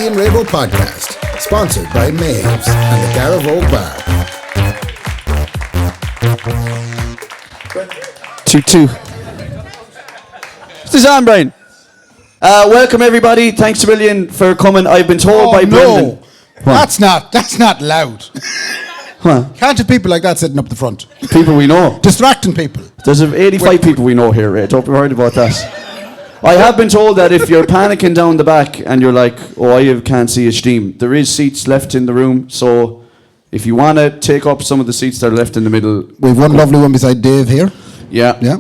Kendy and Raybo podcast, sponsored by Maves and the Garavogue Bar. 2-2. This is on, Brian. Welcome everybody. Thanks a million for coming. I've been told by Brendan. That's not loud. What? Can't have people like that sitting up the front. People we know. Distracting people. There's 85 people we know here, Ray. Don't be worried about that. I have been told that if you're panicking down the back and you're like, oh, I can't see a stream, there is seats left in the room, so if you want to take up some of the seats that are left in the middle. We've one lovely one beside Dave here. Yeah. Yeah,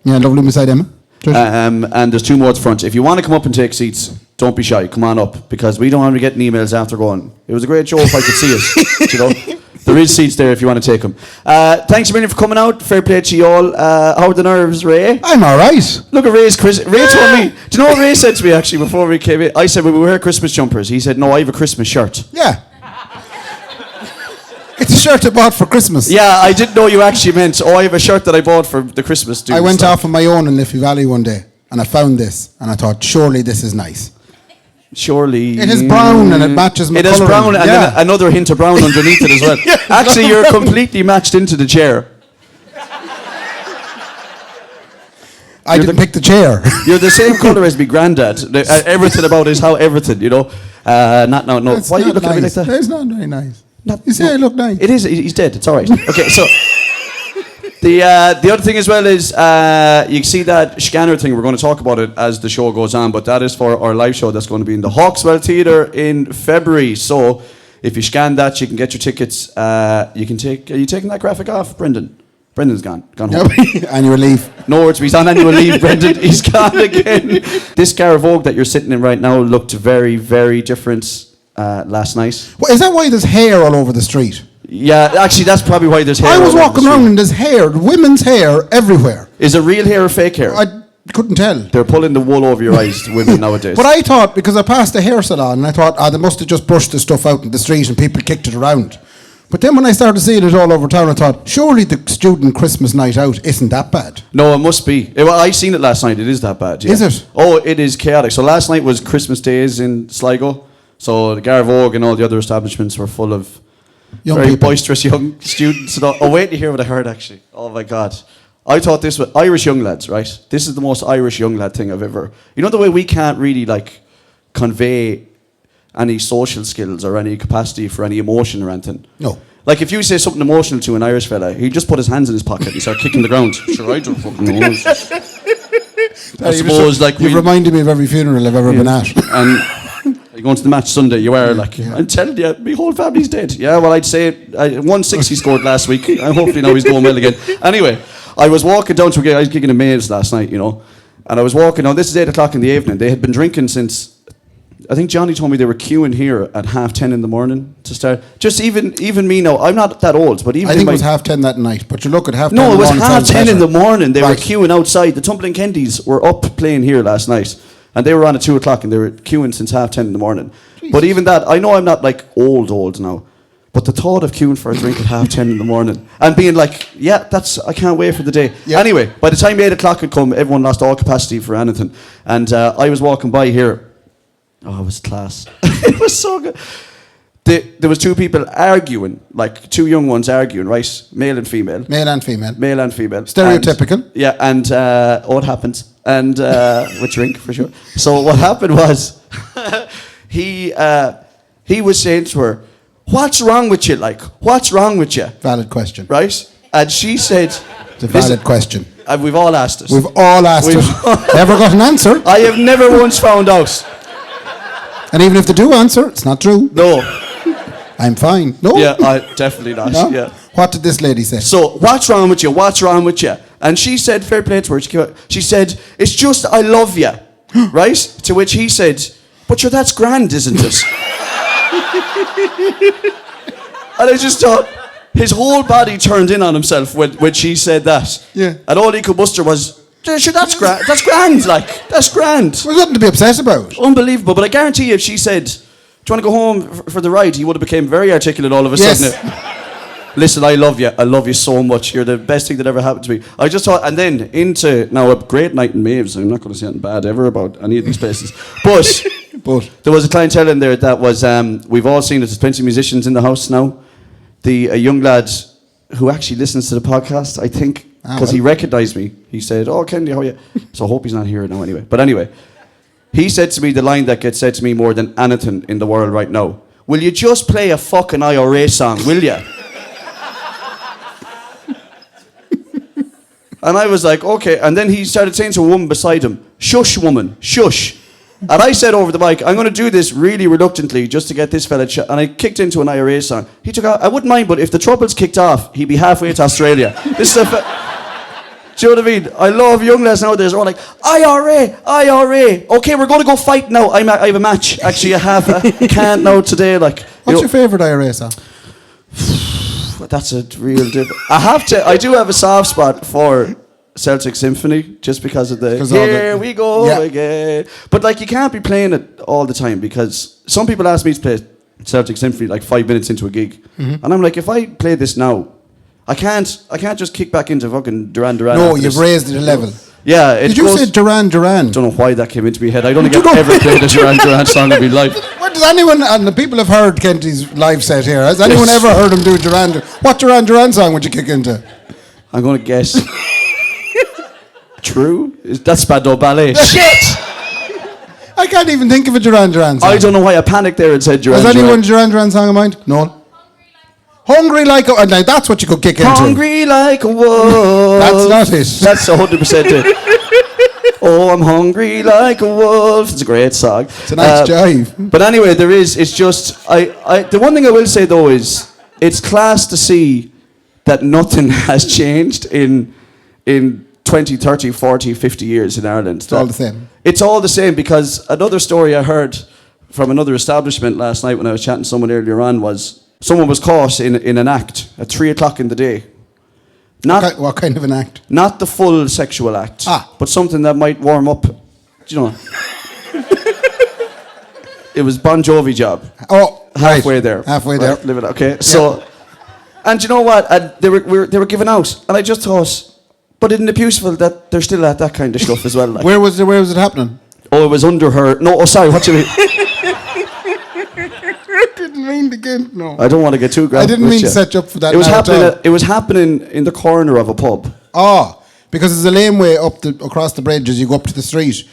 lovely one beside Emma. And there's two more at the front. If you want to come up and take seats, don't be shy. Come on up, because we don't want to be getting emails after going, it was a great show if I could see it. You know? There is seats there if you want to take them. Thanks a million for coming out. Fair play to you all. How are the nerves, Ray? I'm all right. Look at Ray's Ray told me. Do you know what Ray said to me actually before we came in? I said, well, we wear Christmas jumpers. He said, no, I have a Christmas shirt. Yeah. It's a shirt I bought for Christmas. Yeah, I didn't know you actually meant, I have a shirt that I bought for the Christmas do. I went off on my own in Liffey Valley one day and I found this and I thought, surely this is nice. Surely. It is brown and it matches my coloring. It is brown and then another hint of brown underneath it as well. Yeah, actually, you're completely matched into the chair. I didn't pick the chair. You're the same colour as my granddad. Everything about is how everything, you know. No. Why are you looking at me like that? It's not very nice. You say I look nice. It is. He's dead. It's all right. Okay, so the other thing as well is you see that scanner thing. We're going to talk about it as the show goes on, but that is for our live show that's going to be in the Hawkswell Theatre in February. So if you scan that, you can get your tickets. You can take. Are you taking that graphic off, Brendan? Brendan's gone home. Annual leave. No words. He's on annual leave, Brendan. He's gone again. This Garavogue that you're sitting in right now looked very, very different last night. Well, is that why there's hair all over the street? Yeah, actually, that's probably why there's hair. I was walking around and there's hair, women's hair everywhere. Is it real hair or fake hair? I couldn't tell. They're pulling the wool over your eyes, women nowadays. But I thought, because I passed a hair salon, and I thought, they must have just brushed the stuff out in the street and people kicked it around. But then when I started seeing it all over town, I thought, surely the student Christmas night out isn't that bad. No, it must be. Well, I seen it last night. It is that bad. Yeah. Is it? Oh, it is chaotic. So last night was Christmas Days in Sligo. So the Garavogue and all the other establishments were full of young very people. Boisterous young students. And all. Oh, wait to hear what I heard, actually. Oh, my God. I thought this was Irish young lads, right? This is the most Irish young lad thing I've ever... You know the way we can't really, convey any social skills or any capacity for any emotion or anything? No. Like, if you say something emotional to an Irish fella, he'd just put his hands in his pocket and start kicking the ground. Sure, I don't fucking know. I suppose, You've reminded me of every funeral I've ever been at. And you're going to the match Sunday, you are, I'm telling you, my whole family's dead. Yeah, well, I'd say 160 scored last week. Hopefully now he's going well again. Anyway, I was walking down to a gig. I was gigging in Maves last night, you know. And I was walking down. This is 8 o'clock in the evening. They had been drinking since... I think Johnny told me they were queuing here at 10:30 in the morning to start. Just even me now, I'm not that old, but even I think it was 10:30 that night. But you look at 10:30. No, it was 10:30 in the morning. They were queuing outside. The Tumbling Kendys were up playing here last night, and they were on at 2 o'clock, and they were queuing since 10:30 in the morning. Jesus. But even that, I know I'm not old now, but the thought of queuing for a drink at 10:30 in the morning and being like, yeah, I can't wait for the day. Yeah. Anyway, by the time 8 o'clock had come, everyone lost all capacity for anything, and I was walking by here. Oh, it was class. It was so good. There was two people arguing, two young ones arguing, right? Male and female. Male and female. And, Stereotypical. yeah, and what happens? And with drink, for sure. So what happened was, he was saying to her, what's wrong with you? What's wrong with you? Valid question. Right? And she said... It's a valid question. We've all asked it. We've all asked it. Never got an answer. I have never once found out. And even if they do answer, it's not true. No. I'm fine. No. Yeah, definitely not. No? Yeah. What did this lady say? So, what's wrong with you? What's wrong with you? And she said, fair play to her, she said, it's just I love you. Right? To which he said, but that's grand, isn't it? And I just thought, his whole body turned in on himself when she said that. Yeah. And all he could muster was, sure, that's grand. That's grand, that's grand. There's nothing to be obsessed about. Unbelievable. But I guarantee you, if she said, do you want to go home for the ride? He would have become very articulate all of a sudden. Listen, I love you so much. You're the best thing that ever happened to me. I just thought, and then into now a great night in Maves. I'm not going to say anything bad ever about any of these places, but But there was a clientele in there that was, we've all seen it, there's plenty of musicians in the house now. A young lad who actually listens to the podcast, I think, because he recognised me. He said, "Oh, Kendy, how are you?" So I hope he's not here now anyway. But anyway, he said to me the line that gets said to me more than anything in the world right now. "Will you just play a fucking IRA song, will ya?" And I was like, okay. And then he started saying to a woman beside him, "Shush, woman, shush." And I said over the mic, "I'm going to do this really reluctantly just to get this fella and I kicked into an IRA song. He took out, I wouldn't mind, but if the Troubles kicked off, he'd be halfway to Australia. This is do you know what I mean? I love young lads nowadays. They're all like, IRA, IRA. Okay, we're going to go fight now. I have a match. Actually, I can't now today. Like, what's your favourite IRA song? That's a real I do have a soft spot for Celtic Symphony, just because of here we go again. But like, you can't be playing it all the time, because some people ask me to play Celtic Symphony like 5 minutes into a gig, and I'm like, if I play this now, I can't just kick back into fucking Duran Duran. No, you've raised it a level. Yeah. Did you say Duran Duran? I don't know why that came into my head. I don't think I've ever played a Duran Duran song in my life. What does anyone, and the people have heard Kenty's live set here, has anyone ever heard him do Duran Duran? What Duran Duran song would you kick into? I'm going to guess. True? That's Spandau Ballet. Shit! I can't even think of a Duran Duran song. I don't know why I panicked there and said Duran Duran. Has anyone Duran Duran song in mind? No. Hungry like a... Now that's what you could kick into. Hungry like a wolf. That's not it. That's 100% it. Oh, I'm hungry like a wolf. It's a great song. It's a nice jive. But anyway, it's just... the one thing I will say, though, is it's class to see that nothing has changed in 20, 30, 40, 50 years in Ireland. It's all the same. It's all the same, because another story I heard from another establishment last night when I was chatting to someone earlier on was... Someone was caught in an act at 3 o'clock in the day. What kind of an act? Not the full sexual act, but something that might warm up. Do you know? It was Bon Jovi job. Oh, halfway right. there. Halfway there. Live it. Okay. So, and you know what? And they were giving out, and I just thought, but isn't it beautiful that they're still at that kind of stuff as well? Like. Where was it happening? Oh, it was under her. No, sorry. What do you mean? No. I don't want to get too graphic. I didn't mean to set you up for that. It was happening in the corner of a pub. Oh, because there's a laneway across the bridge as you go up to the street,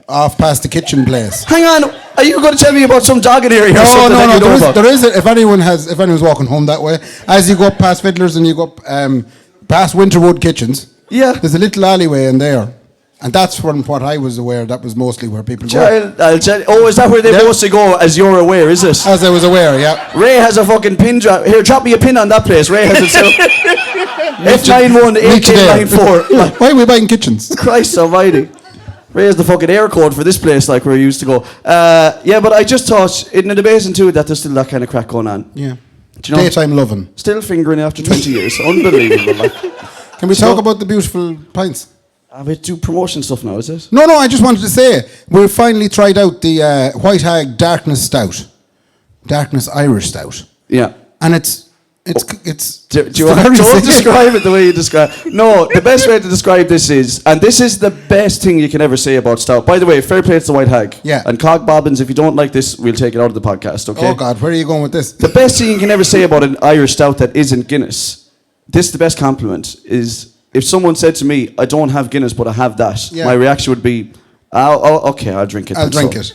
off past the kitchen place. Hang on, are you going to tell me about some dogging area? No. There is. If anyone's walking home that way, as you go up past Fiddlers and you go up past Winterwood Kitchens, there's a little alleyway in there. And that's from what I was aware. That was mostly where people go. I'll tell you. Oh, is that where they mostly go? As you're aware, is it? As I was aware, yeah. Ray has a fucking pin drop. Here, drop me a pin on that place. Ray has it. F918894. Why are we buying kitchens? Christ Almighty. Ray has the fucking air code for this place, like where we used to go. But I just thought, isn't it amazing too that there's still that kind of crack going on? Yeah. Do you know, daytime loving. Still fingering after 20 years. Unbelievable. Like. Can we talk about the beautiful pints? We do promotion stuff now, is it? No, I just wanted to say, we've finally tried out the White Hag Darkness Stout. Darkness Irish Stout. Yeah. And it's do you want to describe it the way you describe it? No, the best way to describe this is, and this is the best thing you can ever say about stout. By the way, fair play to the White Hag. Yeah. And Cog Bobbins, if you don't like this, we'll take it out of the podcast, okay? Oh, God, where are you going with this? The best thing you can ever say about an Irish stout that isn't Guinness, this is the best compliment, is... If someone said to me, I don't have Guinness, but I have that, my reaction would be, okay, I'll drink it. I'll drink it.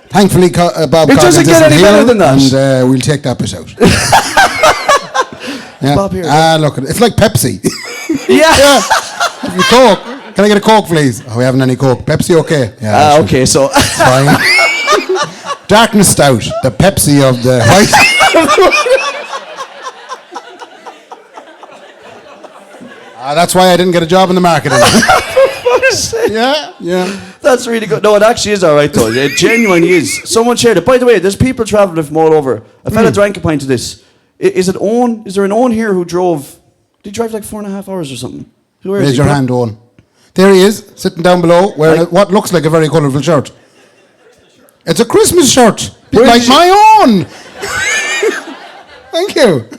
Thankfully, Bob it doesn't get any better than that. And we'll take that bit out. Bob here. Look, it's like Pepsi. Yeah. Have you Coke? Can I get a Coke, please? Oh, we haven't any Coke. Pepsi, okay? Yeah. Okay, so... Fine. Darkness Stout, the Pepsi of the white... That's why I didn't get a job in the marketing. Yeah. That's really good. No, it actually is all right, though. It genuinely is. Someone shared it. By the way, there's people travelling from all over. A fella drank a pint of this. Is there an Owen here who drove... Did he drive like 4.5 hours or something? Raise your hand, Owen. There he is, sitting down below, wearing what looks like a very colourful shirt. It's a Christmas shirt. Like my own. Thank you.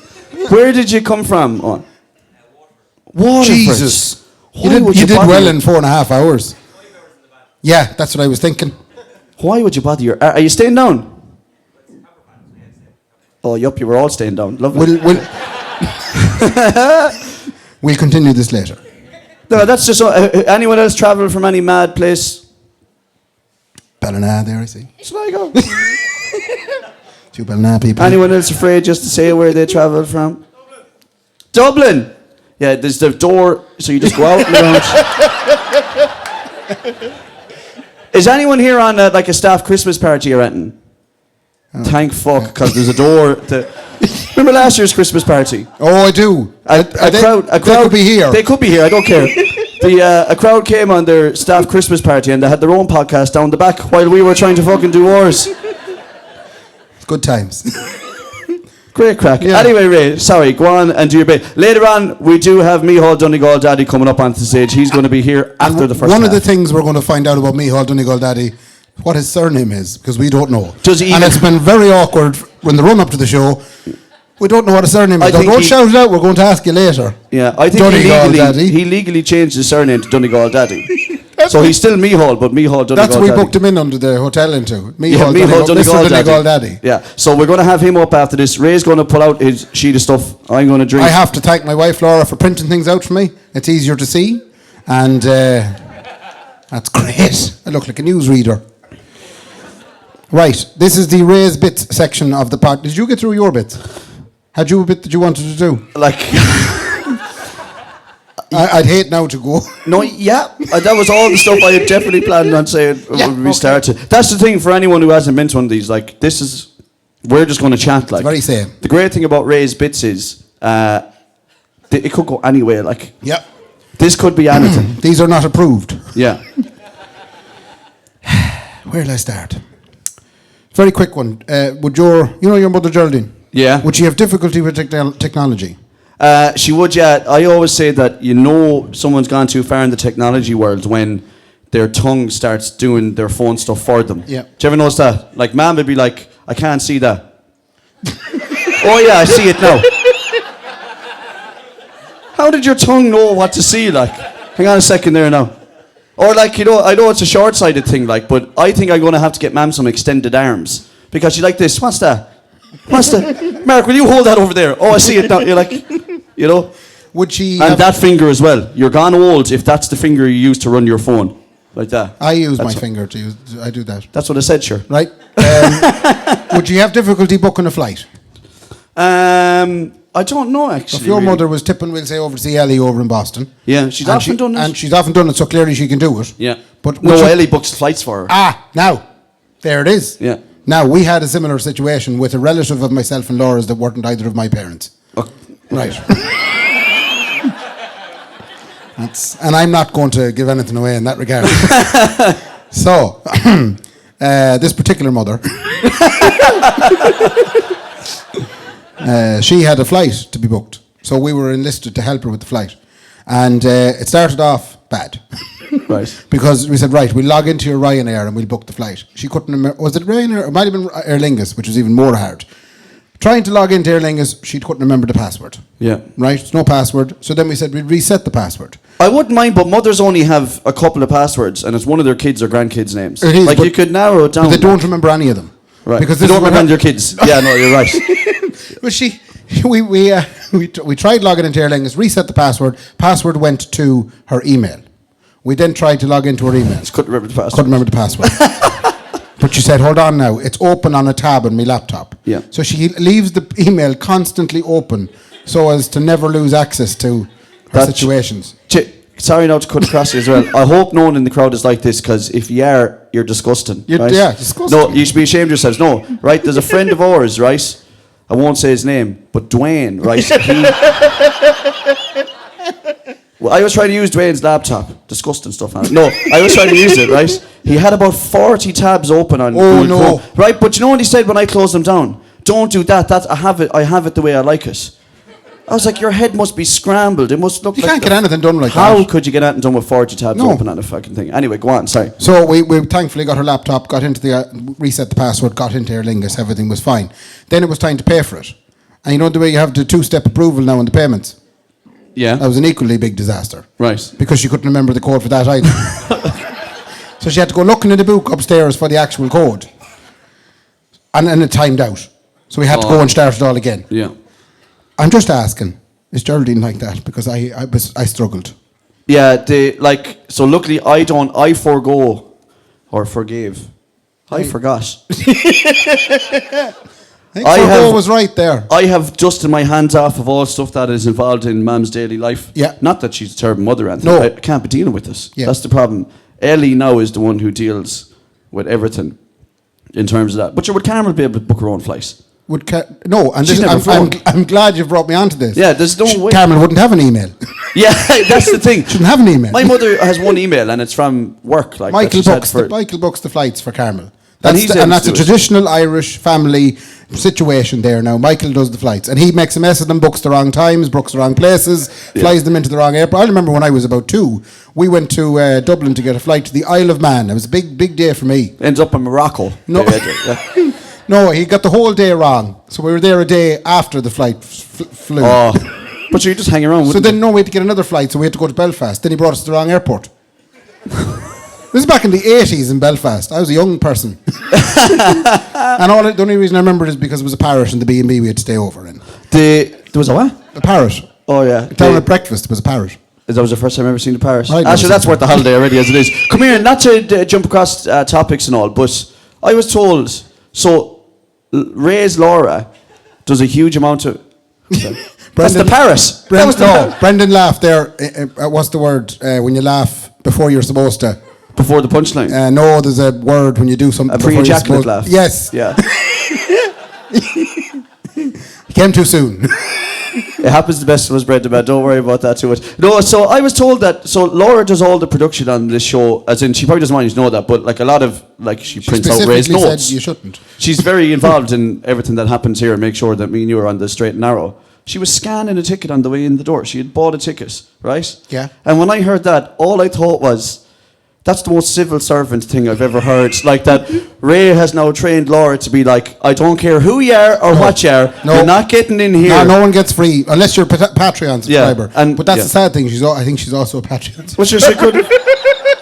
Where did you come from, Owen? Jesus. You did well in 4.5 hours. Yeah, that's what I was thinking. Why would you bother your... Are you staying down? Oh, yup, you were all staying down. Lovely. We'll continue this later. No, that's just... anyone else travel from any mad place? Ballina there, I see. So there you go. 2 Ballina people. Anyone else afraid just to say where they travel from? Dublin! Yeah, there's the door, so you just go out and around. Is anyone here on like a staff Christmas party or anything? Oh. Thank fuck, because there's a door to... Remember last year's Christmas party? Oh, I do. A crowd could be here. They could be here, I don't care. A crowd came on their staff Christmas party and they had their own podcast down the back while we were trying to fucking do ours. Good times. Great crack. Yeah. Anyway, Ray, sorry, go on and do your bit. Later on, we do have Micheál Donegal Daddy coming up onto the stage. He's going to be here after the first One half. of the things we're going to find out about Micheál Donegal Daddy, what his surname is, because we don't know. And it's been very awkward when the run up to the show. We don't know what his surname is. Don't shout it out, we're going to ask you later. Yeah, I think he legally changed his surname to Donegal Daddy. So he's still Micheál, but Micheál Donegal Daddy. That's what we booked him in under the hotel into. Micheál Donegal Daddy. Yeah, so we're going to have him up after this. Ray's going to pull out his sheet of stuff. I'm going to drink. I have to thank my wife Laura for printing things out for me. It's easier to see. And that's great. I look like a newsreader. Right, this is the Ray's Bits section of the pod. Did you get through your bits? Had you a bit that you wanted to do? Like... I'd hate now to go. No, yeah. That was all the stuff I had definitely planned on saying when we started. That's the thing for anyone who hasn't been to one of these. Like, this is... We're just going to chat, like... It's very same. The great thing about Ray's Bits is... it could go anywhere, like... Yep. This could be anything. These are not approved. Yeah. Where will I start? Very quick one. Would your mother Geraldine? Yeah. Would she have difficulty with technology? She would, yeah. I always say that someone's gone too far in the technology world when their tongue starts doing their phone stuff for them. Yeah. Do you ever notice that? Like, Mum would be like, I can't see that. Oh yeah, I see it now. How did your tongue know what to see, like? Hang on a second there now. Or like, I know it's a short-sighted thing, like, but I think I'm going to have to get Mum some extended arms. Because she's like this, what's that? What's that? Mark, will you hold that over there? Oh, I see it now. You're like, Would she... And that finger as well. You're gone old if that's the finger you use to run your phone. Like that. I use my finger to use... I do that. That's what I said, sure. Right. Would you have difficulty booking a flight? I don't know, actually. If your mother was tipping, we'll say, over to see Ellie over in Boston. Yeah, she's often done it. And she's often done it, so clearly she can do it. Yeah. But Ellie books flights for her. Now. There it is. Yeah. Now, we had a similar situation with a relative of myself and Laura's that weren't either of my parents. Oh. Right. And I'm not going to give anything away in that regard. So, this particular mother, she had a flight to be booked. So we were enlisted to help her with the flight. And it started off bad. Right. Because we said, right, we'll log into your Ryanair and we'll book the flight. She couldn't remember, was it Ryanair? It might have been Aer Lingus, which was even more hard. Trying to log into Aer Lingus, she couldn't remember the password. Yeah. Right? It's no password. So then we said we'd reset the password. I wouldn't mind, but mothers only have a couple of passwords and it's one of their kids or grandkids' names. It is, like, you could narrow it down. But they don't remember any of them. Right. Because they don't remember their kids. Yeah, no, you're right. But we tried logging into Aer Lingus, reset the password. Password went to her email. We then tried to log into her email. Couldn't remember the password. But she said, hold on now, it's open on a tab on my laptop. Yeah. So she leaves the email constantly open so as to never lose access to her situations. Sorry now to cut across you as well. I hope no one in the crowd is like this, because if you are, you're disgusting. Right? Yeah, disgusting. No, you should be ashamed of yourselves. No, right? There's a friend of ours, right? I won't say his name, but Dwayne, right? Well, I was trying to use Dwayne's laptop. Disgusting stuff on it. No, I was trying to use it, right? He had about 40 tabs open on Google Chrome, right? But you know what he said when I closed them down? Don't do that. I have it the way I like it. I was like, your head must be scrambled. It must look you like... You can't get anything done like How that. could you get anything done with 40 tabs open on a fucking thing? Anyway, go on, sorry. So we thankfully got her laptop, got into the... reset the password, got into Aer Lingus, everything was fine. Then it was time to pay for it. And you know the way you have the two-step approval now on the payments? Yeah. That was an equally big disaster. Right. Because she couldn't remember the code for that either. So she had to go looking in the book upstairs for the actual code. And it timed out. So we had to go and start it all again. Yeah. I'm just asking, is Geraldine like that? Because I struggled. Yeah, so luckily I forgo or forgave. I forgot. I was right there. I have dusted my hands off of all stuff that is involved in Mam's daily life. Yeah. Not that she's a terrible mother or anything. No. I can't be dealing with this. Yeah. That's the problem. Ellie now is the one who deals with everything in terms of that. But would Carmel be able to book her own flights? No, and She's never phoned. I'm glad you brought me onto this. Yeah, there's no way. Carmel wouldn't have an email. Yeah, that's the thing. Shouldn't have an email. My mother has one email and it's from work. Like Michael books the flights for Carmel. And that's a traditional Irish family situation there now. Michael does the flights. And he makes a mess of them, books the wrong times, books the wrong places, flies them into the wrong airport. I remember when I was about 2, we went to Dublin to get a flight to the Isle of Man. It was a big, big day for me. Ends up in Morocco. No. No, he got the whole day wrong. So we were there a day after the flight flew. Oh, but you just hang around. So then, we had to get another flight, so we had to go to Belfast. Then he brought us to the wrong airport. This is back in the 80s in Belfast. I was a young person. And the only reason I remember it is because it was a parish in the B&B we had to stay over in. There was a what? A parish. Oh, yeah. Down at breakfast, it was a parish. That was the first time I've ever seen the parish. Right, Actually, that's worth the holiday already as it is. Come here, not to jump across topics and all, but I was told, so Ray's Laura does a huge amount of... That's the Paris. Brendan laughed there. What's the word when you laugh before you're supposed to? Before the punchline? No, there's a word when you do something. A pre-ejaculate laugh. Yes. Yeah. He came too soon. It happens to the best of us, Brendan, man. Don't worry about that too much. No, so I was told that, so Laura does all the production on this show, as in, she probably doesn't want you to know that, but like a lot of, like, she prints out Ray's notes. Said you shouldn't. She's very involved in everything that happens here and make sure that me and you are on the straight and narrow. She was scanning a ticket on the way in the door. She had bought a ticket, right? Yeah. And when I heard that, all I thought was, that's the most civil servant thing I've ever heard. Like that Ray has now trained Laura to be like, I don't care who you are or what you are, you're not getting in here. No one gets free, unless you're a Patreon subscriber. Yeah, but that's the sad thing, I think she's also a Patreon subscriber.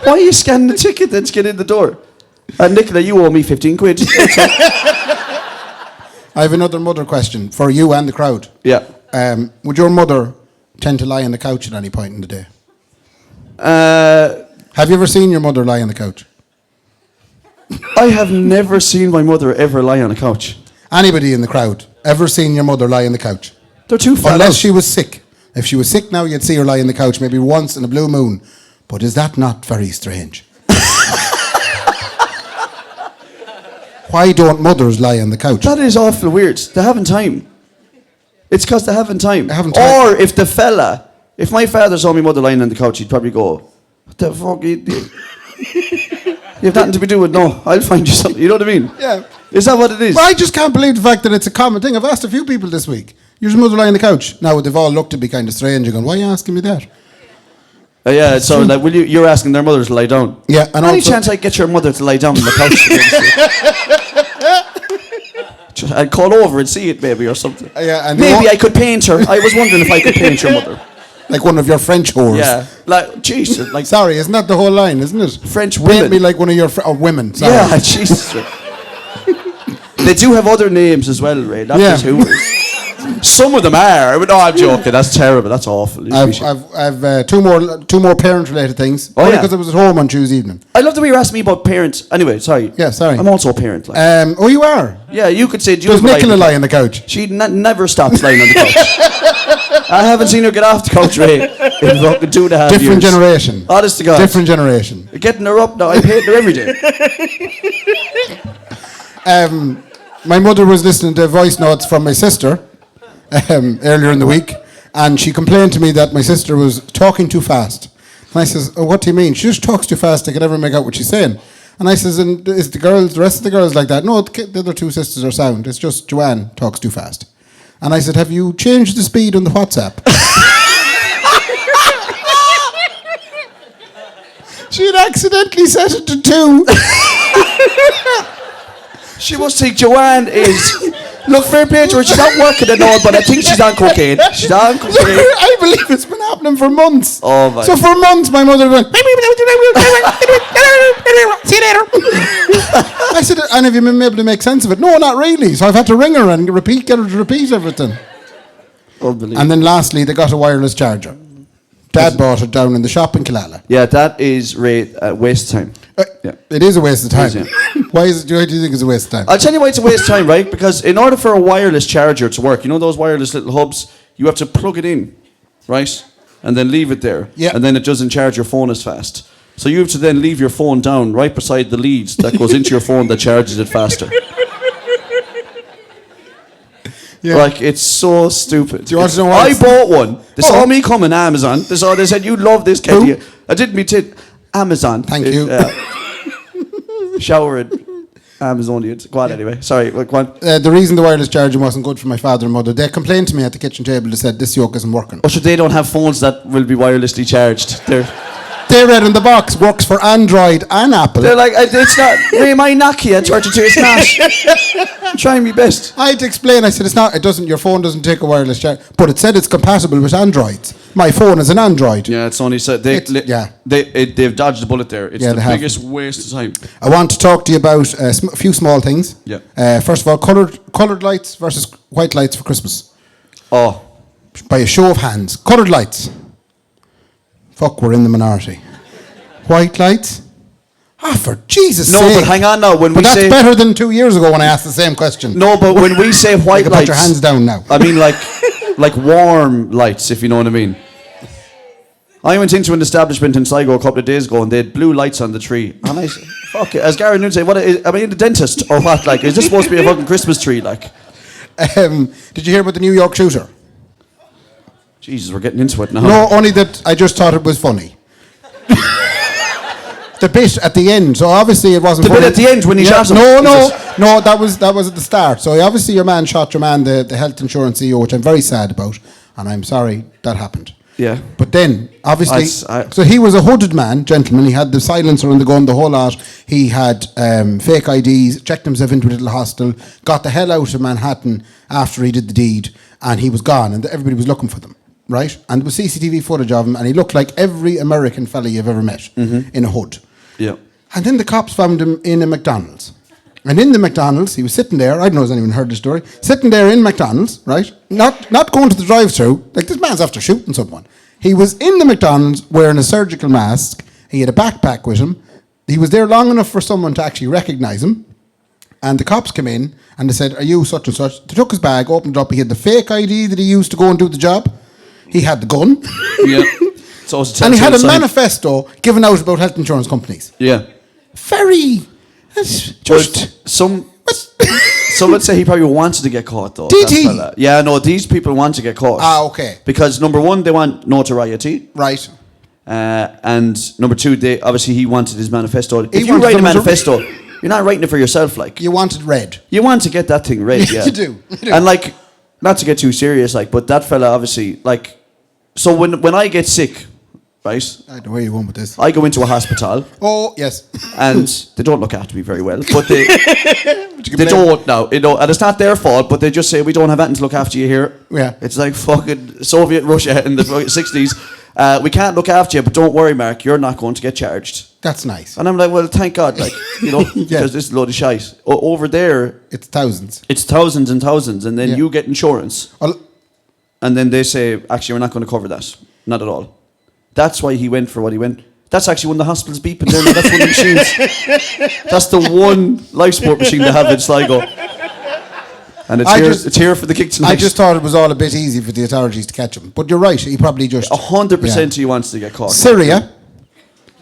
Why are you scanning the ticket then to get in the door? And Nicola, you owe me 15 quid. I have another mother question for you and the crowd. Yeah. Would your mother tend to lie on the couch at any point in the day? Have you ever seen your mother lie on the couch? I have never seen my mother ever lie on a couch. Anybody in the crowd ever seen your mother lie on the couch? They're too fat. Unless she was sick. If she was sick now, you'd see her lie on the couch maybe once in a blue moon. But is that not very strange? Why don't mothers lie on the couch? That is awful weird. They haven't time. It's because they haven't time. Or if my father saw my mother lying on the couch, he'd probably go, what the fuck you have nothing to be doing. No, I'll find you something. You know what I mean? Yeah. Is that what it is? Well, I just can't believe the fact that it's a common thing. I've asked a few people this week. Your mother lie on the couch. Now, they've all looked at me kind of strange and gone, why are you asking me that? Yeah, so like, you're asking their mothers to lie down. Yeah, and any chance I get your mother to lie down on the couch? I'd call over and see it, maybe, or something. Yeah, and maybe I could paint her. I was wondering if I could paint your mother. Like one of your French whores. Yeah, like Jesus. Like sorry, isn't that the whole line, isn't it? French paint women. Me like one of your women. Sorry. Yeah, Jesus. They do have other names as well, Ray. Not just whores. Some of them are. No, I'm joking. That's terrible. That's awful. I've two more parent-related things. Oh, because I was at home on Tuesday evening. I love the way you're asking me about parents. Anyway, sorry. Yeah, sorry. I'm also a parent. Like. Oh, you are? Yeah, you could say... Does Nicola lie on the couch? She never stops lying on the couch. I haven't seen her get off the couch, Ray, in fucking 2.5 years. Different generation. Honest to God. Different generation. You're getting her up now. I hate her every day. My mother was listening to voice notes from my sister earlier in the week, and she complained to me that my sister was talking too fast. And I says, oh, what do you mean? She just talks too fast. I can never make out what she's saying. And I says, and is the rest of the girls like that? No, the other two sisters are sound. It's just Joanne talks too fast. And I said, have you changed the speed on the WhatsApp? She had accidentally set it to 2. She must think Joanne is Look, fair play to her. She's not working at all, but I think she's on cocaine. She's on cocaine. I believe it's been happening for months. Oh, my. So for months, my mother went, see you later. I said, and have you been able to make sense of it? No, not really. So I've had to ring her and get her to repeat everything. Unbelievable. And then lastly, they got a wireless charger. Dad bought it down in the shop in Killala. Yeah, that is waste of time. Yeah. It is a waste of time. It is, Why do you think it's a waste of time? I'll tell you why it's a waste of time, right? Because in order for a wireless charger to work, you know those wireless little hubs, you have to plug it in, right? And then leave it there. Yeah. And then it doesn't charge your phone as fast. So you have to then leave your phone down right beside the lead that goes into your phone that charges it faster. Yeah. Like, it's so stupid. Do you want to know why? I bought one. They saw me come on Amazon. They said, you love this, Kendy. I didn't mean to. Amazon. Thank you. Showered Amazonians. Go on anyway. Sorry, go on. The reason the wireless charging wasn't good for my father and mother, they complained to me at the kitchen table. They said, this yoke isn't working. Oh, so they don't have phones that will be wirelessly charged. They read in the box, works for Android and Apple. They're like, it's not. Ray, my Nokia 32, it's not. I'm trying my best. I had to explain. I said, it's not. It doesn't. Your phone doesn't take a wireless charge. But it said it's compatible with Androids. My phone is an Android. Yeah, it's only said they've dodged the bullet there. It's the biggest waste of time. I want to talk to you about a few small things. Yeah. First of all, coloured lights versus white lights for Christmas. Oh. By a show of hands, coloured lights. Fuck, we're in the minority. White lights? For Jesus' sake. No, but hang on now. But that's better than 2 years ago when I asked the same question. No, but when we say white lights... Put your hands down now. I mean like warm lights, if you know what I mean. I went into an establishment in Sligo a couple of days ago and they had blue lights on the tree. And I said, fuck it. As Gary Noon said, am I in the dentist or what? Like, is this supposed to be a fucking Christmas tree? Like, did you hear about the New York shooter? Jesus, we're getting into it now. No, only that I just thought it was funny. The bit at the end, so obviously it wasn't. The bit at the end when he shot him. No, that was at the start. So obviously your man shot your man, the health insurance CEO, which I'm very sad about, and I'm sorry that happened. Yeah. But then, obviously, so he was a hooded man, gentleman. He had the silencer on the gun, the whole lot. He had fake IDs, checked himself into a little hostel, got the hell out of Manhattan after he did the deed, and he was gone, and everybody was looking for them. Right? And there was CCTV footage of him, and he looked like every American fella you've ever met in a hood. Yeah. And then the cops found him in a McDonald's. And in the McDonald's, he was sitting there, I don't know if anyone heard the story, sitting there in McDonald's, right? Not going to the drive-thru, like this man's after shooting someone. He was in the McDonald's wearing a surgical mask, he had a backpack with him, he was there long enough for someone to actually recognise him, and the cops came in, and they said, are you such and such? They took his bag, opened it up, he had the fake ID that he used to go and do the job, he had the gun. Yeah. And he had a manifesto given out about health insurance companies. Yeah. Very... Some would say he probably wanted to get caught though. Did he? Yeah, no, these people want to get caught. Okay. Because number one, they want notoriety. Right. And number two, he wanted his manifesto. If you write a manifesto, you're not writing it for yourself. Like, you want it read. You want to get that thing read, yeah. You do. And like, not to get too serious, like, but that fella obviously, like, so when I get sick, right? I don't know where you want with this. I go into a hospital. Oh, yes. And they don't look after me very well. But they don't now, and it's not their fault, but they just say, we don't have anything to look after you here. Yeah. It's like fucking Soviet Russia in the 60s. We can't look after you, but don't worry, Mark, you're not going to get charged. That's nice. And I'm like, well, thank God, like, because this is a load of shite. Over there... It's thousands. It's thousands and thousands, and then you get insurance. And then they say, actually, we're not going to cover that. Not at all. That's why he went for what he went. That's actually when the hospital's beeping there. That's one of the machines. That's the one life support machine they have in Sligo. And it's here for the kick tonight. I just thought it was all a bit easy for the authorities to catch him. But you're right, he probably just... 100% he wants to get caught. Syria.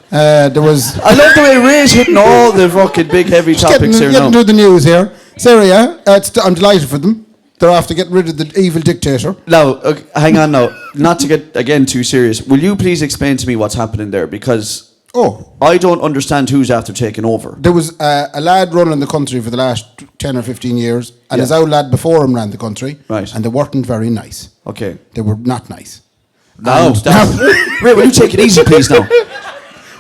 There was... I love the way Ray's hitting all the fucking big heavy topics here now. Getting to the news here. Syria, I'm delighted for them. They're after getting rid of the evil dictator. Now, hang on now. Not to get, again, too serious. Will you please explain to me what's happening there? Because I don't understand who's after taking over. There was a lad running the country for the last 10 or 15 years, and his old lad before him ran the country. Right. And they weren't very nice. Okay. They were not nice. No. Ray, will you take it easy, please, now?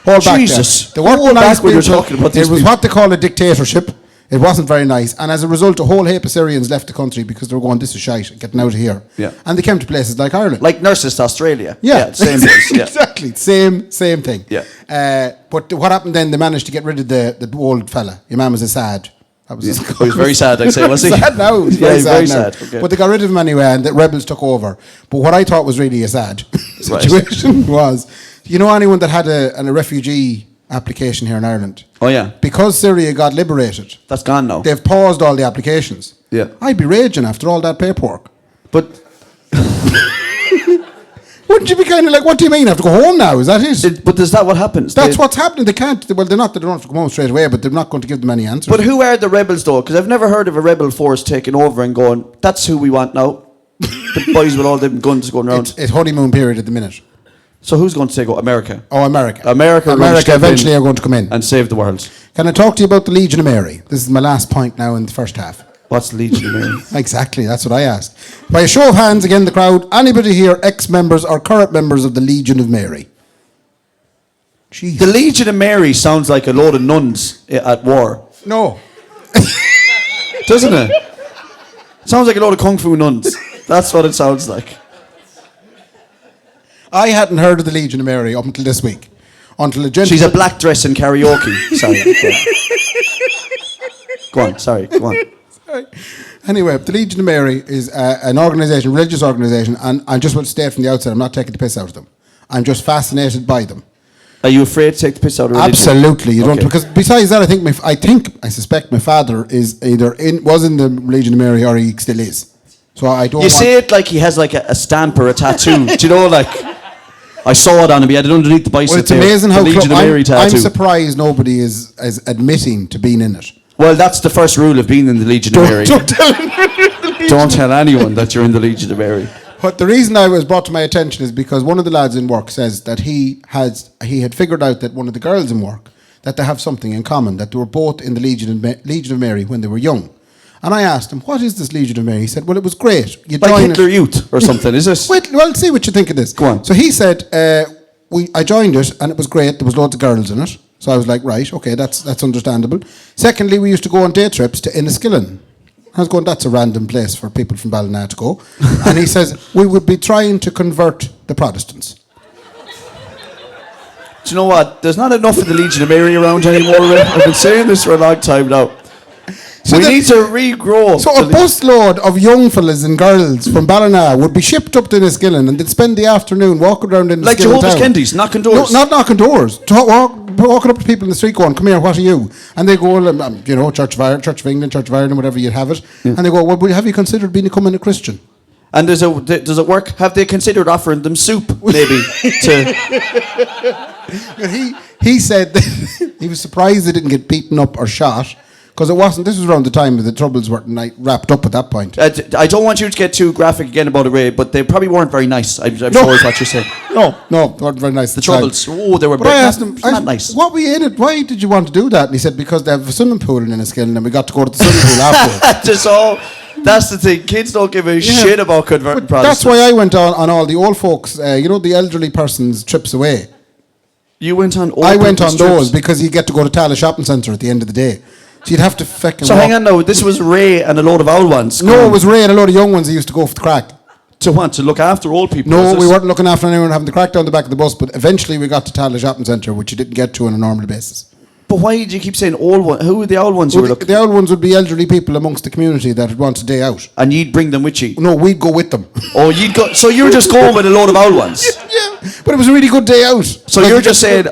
Hold back Jesus. There weren't nice when you're people. talking about this. It was what they call a dictatorship. It wasn't very nice. And as a result, a whole heap of Syrians left the country because they were going, this is shite, getting out of here. Yeah. And they came to places like Ireland. Like nurses to Australia. Yeah. Same place. Yeah. Exactly. Same thing. Yeah. But what happened then, they managed to get rid of the old fella. Imam was Assad. That was his He was very sad, I'd say, was he? Sad now. He's very sad. sad. Okay. But they got rid of him anyway, and the rebels took over. But what I thought was really a sad situation was, you know, anyone that had a refugee application here in Ireland? Oh, yeah. Because Syria got liberated. That's gone now. They've paused all the applications. Yeah. I'd be raging after all that paperwork. But... Wouldn't you be kind of like, what do you mean? I have to go home now? Is that it? But is that what happens? That's what's happening. They can't. Well, they don't have to come home straight away, but they're not going to give them any answers. But who are the rebels, though? Because I've never heard of a rebel force taking over and going, that's who we want now. The boys with all them guns going around. It's honeymoon period at the minute. So who's going to take over? America? Oh, America. America eventually are going to come in. And save the world. Can I talk to you about the Legion of Mary? This is my last point now in the first half. What's the Legion of Mary? Exactly, that's what I asked. By a show of hands, again, the crowd, anybody here ex-members or current members of the Legion of Mary? Jeez. The Legion of Mary sounds like a load of nuns at war. No. Doesn't it? Sounds like a load of kung fu nuns. That's what it sounds like. I hadn't heard of the Legion of Mary up until this week. Until a gentleman... She's a black dress in karaoke. Sorry. Go on, sorry, go on. Anyway, the Legion of Mary is an organisation, religious organisation, and I just want to state from the outset, I'm not taking the piss out of them. I'm just fascinated by them. Are you afraid to take the piss out of religion? Absolutely, you don't, because besides that, I suspect my father is was in the Legion of Mary, or he still is. So I don't. You say it like he has like a stamp or a tattoo. Do you know, like I saw it on him. He had it underneath the bicep. Well, it's amazing how Legion of Mary tattoo. I'm surprised nobody is admitting to being in it. Well, that's the first rule of being in the Legion of Mary. Don't tell anyone. Don't tell anyone that you're in the Legion of Mary. But the reason I was brought to my attention is because one of the lads in work says that he had figured out that one of the girls in work, that they have something in common, that they were both in the Legion of Mary when they were young. And I asked him, what is this Legion of Mary? He said, well, it was great. You like Hitler Youth or something, is it? Wait, well, see what you think of this. Go on. So he said, I joined it and it was great. There was loads of girls in it. So I was like, right, okay, that's understandable. Secondly, we used to go on day trips to Enniskillen. I was going, that's a random place for people from Ballina to go. And he says, we would be trying to convert the Protestants. Do you know what? There's not enough of the Legion of Mary around anymore. I've been saying this for a long time now. So we need to regrow. So a busload of young fellas and girls from Ballina would be shipped up to Enniskillen and they'd spend the afternoon walking around in like Jehovah's Kendys, knocking doors. No, not knocking doors. Walking up to people in the street going, come here, what are you? And they go, Church of England, Church of Ireland, whatever you'd have it. Yeah. And they go, well, have you considered becoming a Christian? And does it work? Have they considered offering them soup, maybe? He said that he was surprised they didn't get beaten up or shot. Because it wasn't, this was around the time that the Troubles were wrapped up at that point. I don't want you to get too graphic again about it, Ray, but they probably weren't very nice, I'm sure is what you're saying. No, they weren't very nice. The Troubles, they were I asked him, not nice. What were you in it? Why did you want to do that? And he said, because they have a swimming pool in Enniskillen and we got to go to the swimming pool afterwards. That's the thing, kids don't give a shit about converting Protestants. That's why I went on all the old folks, the elderly person's trips away. You went on I went on those because you get to go to Tallaght Shopping Centre at the end of the day. So you'd have to fucking hang on now, this was Ray and a load of old ones. No, it was Ray and a load of young ones that used to go for the crack. To what? To look after old people? No, we weren't looking after anyone having the crack down the back of the bus, but eventually we got to Tallaght Shopping Centre, which you didn't get to on a normal basis. But why did you keep saying old ones? Who were the old ones you were looking? The old ones would be elderly people amongst the community that would want a day out. And you'd bring them with you? No, we'd go with them. Oh, you'd go. So you were just going with a load of old ones? Yeah, but it was a really good day out. So you're just saying,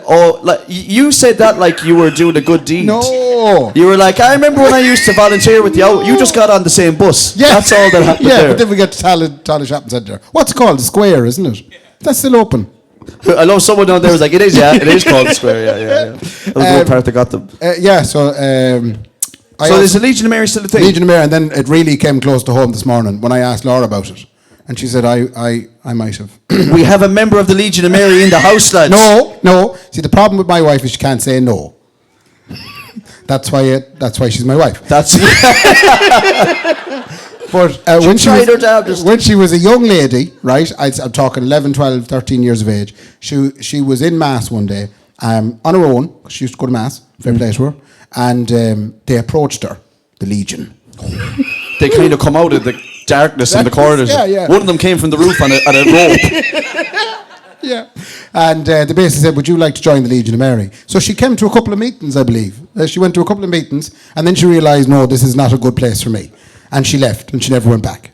you said that like you were doing a good deed. No. You were like, I remember when I used to volunteer with you. You just got on the same bus. Yeah. That's all that happened there. But then we get to Tallaght Shopping Centre. What's it called? The Square, isn't it? That's still open. I know someone down there was like, it is called the Square, yeah. That was the one part that got them. So there's a Legion of Mary still a thing? Legion of Mary, and then it really came close to home this morning when I asked Laura about it. And she said, I might have. We have a member of the Legion of Mary in the house, lads. No. See, the problem with my wife is she can't say no. That's why she's my wife. But when she was a young lady, right, I'm talking 11, 12, 13 years of age, she was in Mass one day, on her own, 'cause she used to go to mass, fair play to her, and they approached her, the Legion. They kind of come out of the darkness in the corridors. Yeah. One of them came from the roof on a rope. Yeah. And they basically said, would you like to join the Legion of Mary? So she came to a couple of meetings, I believe. She went to a couple of meetings, and then she realised, no, this is not a good place for me. And she left, and she never went back.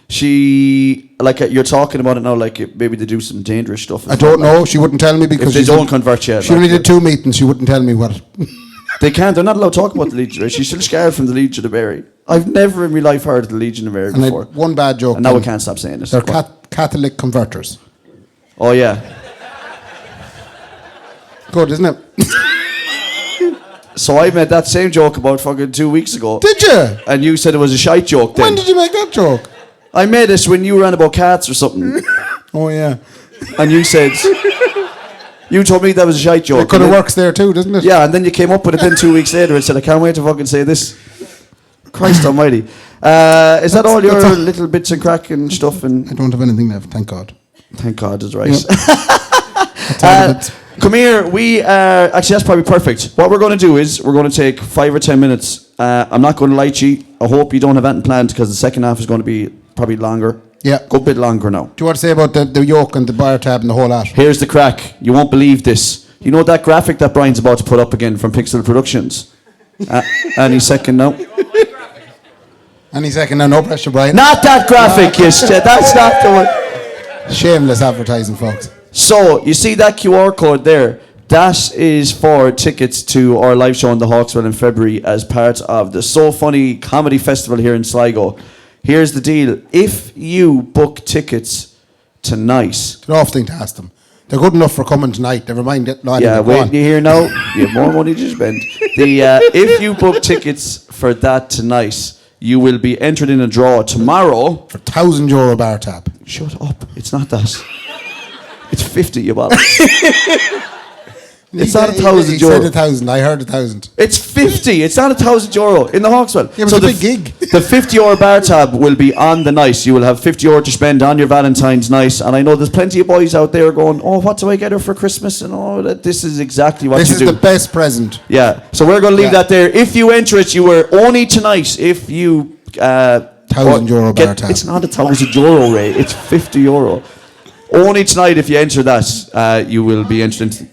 She, like, you're talking about it now, like maybe they do some dangerous stuff. I don't know. She wouldn't tell me because if they don't convert yet. She only did 2 meetings. She wouldn't tell me what. They can't. They're not allowed to talk about the Legion of Mary. She's still scared from the Legion of Mary. I've never in my life heard of the Legion of Mary And before. one bad joke. And now we can't stop saying it. They're Catholic converters. Oh, yeah. Good, isn't it? So I made that same joke about fucking 2 weeks ago. Did you? And you said it was a shite joke then. When did you make that joke? I made it when you ran about cats or something. Oh, yeah. And you said... You told me that was a shite joke. It could have worked there too, doesn't it? Yeah, and then you came up with it then 2 weeks later and said, I can't wait to fucking say this. Christ almighty. Is that all your little bits and crack and stuff? And I don't have anything left, thank God. Thank God is right. Yeah. Come here, we are... Actually, that's probably perfect. What we're going to do is we're going to take 5 or 10 minutes. I'm not going to lie to you. I hope you don't have anything planned because the second half is going to be probably longer. Yeah. Good bit longer now. Do you want to say about the yoke and the bar tab and the whole lot? Here's the crack. You won't believe this. You know that graphic that Brian's about to put up again from Pixel Productions? Any second now. Any second now, no pressure, Brian. Not that graphic, yes. That's not the one. Shameless advertising, folks. So, you see that QR code there? That is for tickets to our live show in the Hawkswell in February as part of the So Funny Comedy Festival here in Sligo. Here's the deal. If you book tickets tonight... It's an awful thing to ask them. They're good enough for coming tonight. Never mind it. No, yeah, wait, you hear now? You have more money to spend. If you book tickets for that tonight, you will be entered in a draw tomorrow. For €1,000 bar tab. Shut up. It's not that. It's 50, you bother. It's not €1,000. He said 1,000. I heard 1,000. It's 50. It's not €1,000 in the Hawkswell. Yeah, but so it's a big gig. The €50 bar tab will be on the night. You will have €50 to spend on your Valentine's night. And I know there's plenty of boys out there going, oh, what do I get her for Christmas? And this is exactly what you do. This is the best present. Yeah. So we're going to leave that there. If you enter it, you were only tonight. If you... €1,000 bar tab. It's not €1,000, Ray. It's €50. Only tonight, if you enter that, you will be entered into...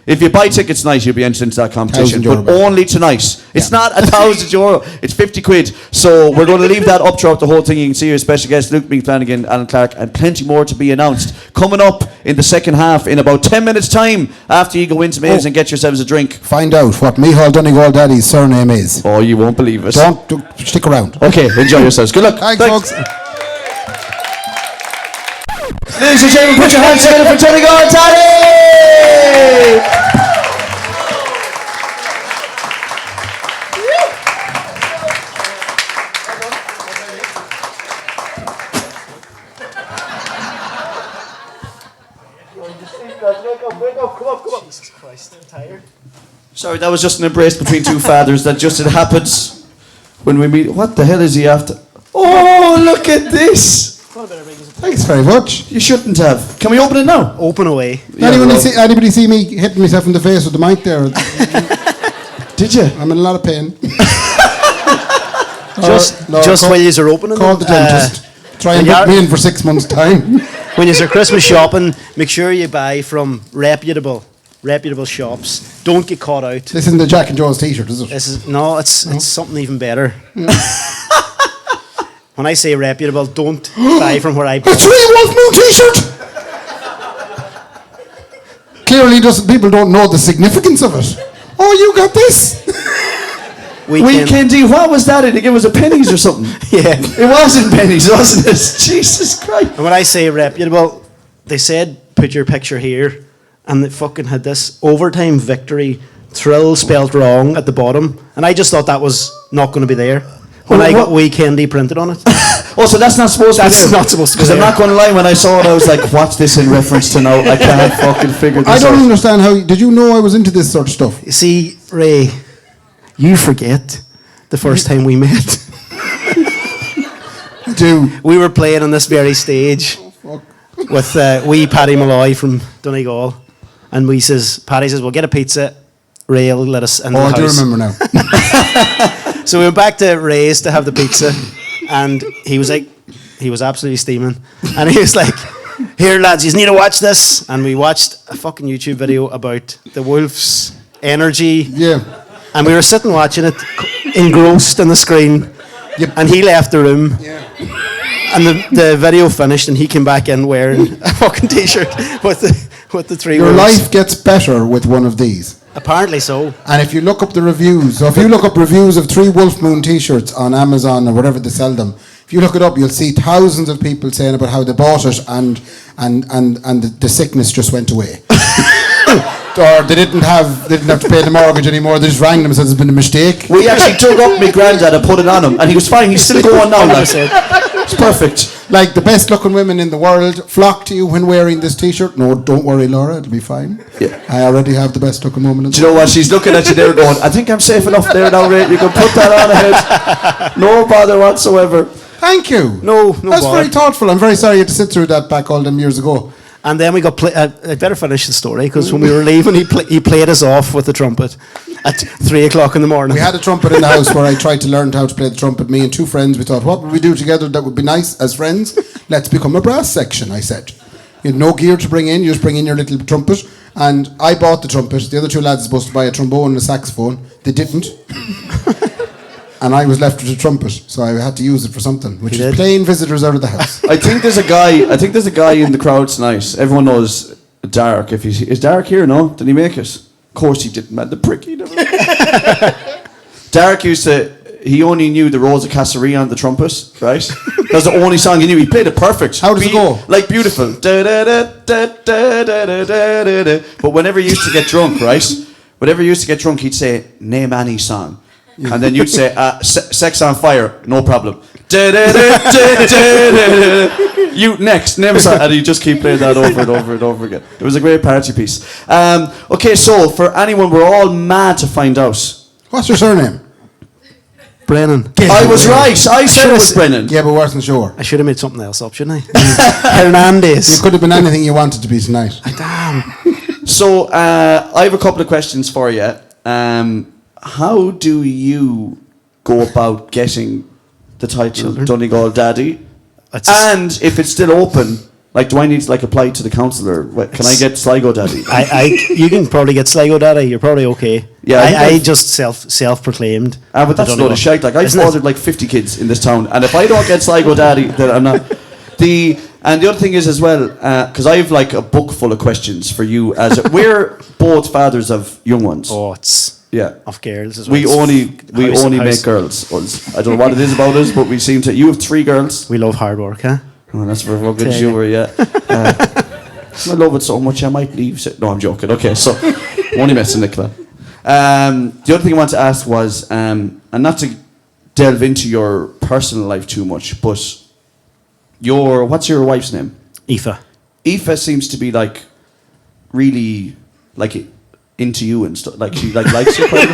If you buy tickets tonight, you'll be entered into that competition. But only tonight. It's not €1,000. It's 50 quid. So we're going to leave that up throughout the whole thing. You can see your special guests, Luke Flanagan, Alan Clark, and plenty more to be announced. Coming up in the second half in about 10 minutes' time after you go into Maves and get yourselves a drink. Find out what Micheál Donegal Daddy's surname is. Oh, you won't believe it. Don't stick around. Okay, enjoy yourselves. Good luck. Thanks. Folks. Ladies and gentlemen, put your hands together for Donegal Daddy! Jesus Christ, I'm tired. Sorry, that was just an embrace between two fathers that just it happens when we meet. What the hell is he after? Oh, look at this! Thanks very much. You shouldn't have. Can we open it now? Open away. Anybody see me hitting myself in the face with the mic there? Did you? I'm in a lot of pain. Just while you're opening. Call the dentist. Try and book me in for 6 months' time. When you're Christmas shopping, make sure you buy from reputable shops. Don't get caught out. This isn't the Jack and Jones t-shirt, is it? It's something even better. When I say reputable, don't buy from where I buy. It's really Wolf Moon t-shirt! Clearly people don't know the significance of it. Oh, you got this? Kendy, what was that in? It was a pennies or something. Yeah. It wasn't pennies, wasn't it? Jesus Christ. And when I say reputable, they said put your picture here, and they fucking had this overtime victory thrill spelled wrong at the bottom, and I just thought that was not going to be there. When I got wee Kendy printed on it. Oh, so that's not supposed to be there? That's not supposed to be there. Because I'm not going to lie, when I saw it, I was like, what's this in reference to now? I can't fucking figure this out. I don't understand how... Did you know I was into this sort of stuff? You see, Ray, you forget the first time we met. I do. We were playing on this very stage with wee Paddy Malloy from Donegal. And Paddy says, we'll get a pizza. Ray will let us in the house. I do remember now. So we went back to Ray's to have the pizza, and he was absolutely steaming. And he was like, here, lads, you need to watch this. And we watched a fucking YouTube video about the Wolves' energy. Yeah. And we were sitting watching it, engrossed in the screen. Yep. And he left the room. Yeah. And the video finished, and he came back in wearing a fucking t-shirt with the three Your Wolves. life gets better with one of these. Apparently so. And if you look up the reviews, so if you look up reviews of 3 Wolf Moon t-shirts on Amazon or whatever they sell them, if you look it up, you'll see thousands of people saying about how they bought it and the sickness just went away. Or they didn't have to pay the mortgage anymore. They just rang them and said there's been a mistake. We actually dug up my granddad and put it on him, and he was fine. He's still going now. Like, it's perfect. Like the best looking women in the world flock to you when wearing this t-shirt. No, don't worry, Laura, it'll be fine. Yeah. I already have the best looking woman in the Do you know what? She's looking at you there going, I think I'm safe enough there now, Ray. You can put that on ahead. No bother whatsoever. Thank you. No That's bother. very thoughtful. I'm very sorry you had to sit through that back all them years ago. And then we got I better finish the story, because when we were leaving, he played us off with the trumpet at 3 o'clock in the morning. We had a trumpet in the house where I tried to learn how to play the trumpet. Me and 2 friends, we thought, what would we do together that would be nice as friends? Let's become a brass section, I said. You had no gear to bring in, you just bring in your little trumpet. And I bought the trumpet. The other 2 lads were supposed to buy a trombone and a saxophone. They didn't. And I was left with a trumpet, so I had to use it for something, which is playing visitors out of the house. I think there's a guy in the crowd tonight. Everyone knows Dark. Is Dark here? No? Did he make it? Of course he didn't, man. The prick, he never. Dark he only knew the Rose of Casserie on the trumpet, right? That's the only song he knew. He played it perfect. How does it go? Like beautiful. But whenever he used to get drunk, right? Whenever he used to get drunk, he'd say, name any song. And then you'd say, Sex on Fire, no problem. You next, name a song. And you just keep playing that over and over and over again. It was a great party piece. Okay, so for anyone, we're all mad to find out. What's your surname? Brennan. I was right. I said it was Brennan. Yeah, but wasn't sure. I should have made something else up, shouldn't I? Hernandez. It could have been anything you wanted to be tonight. Damn. So I have a couple of questions for you. How do you go about getting the title Donegal Daddy? And if it's still open, like, do I need to like apply to the council, or can I get Sligo Daddy? You can probably get Sligo Daddy. You're probably okay. Yeah, I just self-proclaimed. But that's not a shite. Like, I've fathered like 50 kids in this town, and if I don't get Sligo Daddy, then I'm not. And the other thing is as well, because I have like a book full of questions for you. We're both fathers of young ones. Oh, it's of girls as well. We only make girls. I don't know what it is about us, but we seem to. You have 3 girls. We love hard work, huh? Oh, that's for fucking sure, yeah. I love it so much I might leave. No, I'm joking. Okay, so only messing, Nicola. The other thing I want to ask was, and not to delve into your personal life too much, but what's your wife's name? Aoife. Aoife seems to be like really like into you and stuff. Like she like likes you. Kind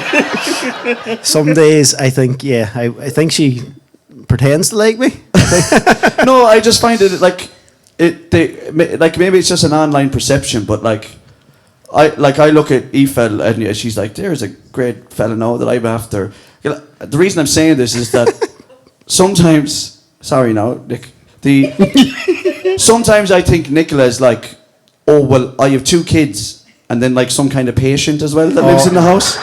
of. Some days I think, I think she pretends to like me. No, I just find it like maybe it's just an online perception, but like I look at Aoife and she's like, there's a great fella now that I'm after. The reason I'm saying this is that sometimes, sorry now, Nick, sometimes I think Nicola is like, oh well, I have 2 kids and then like some kind of patient as well that lives in the house.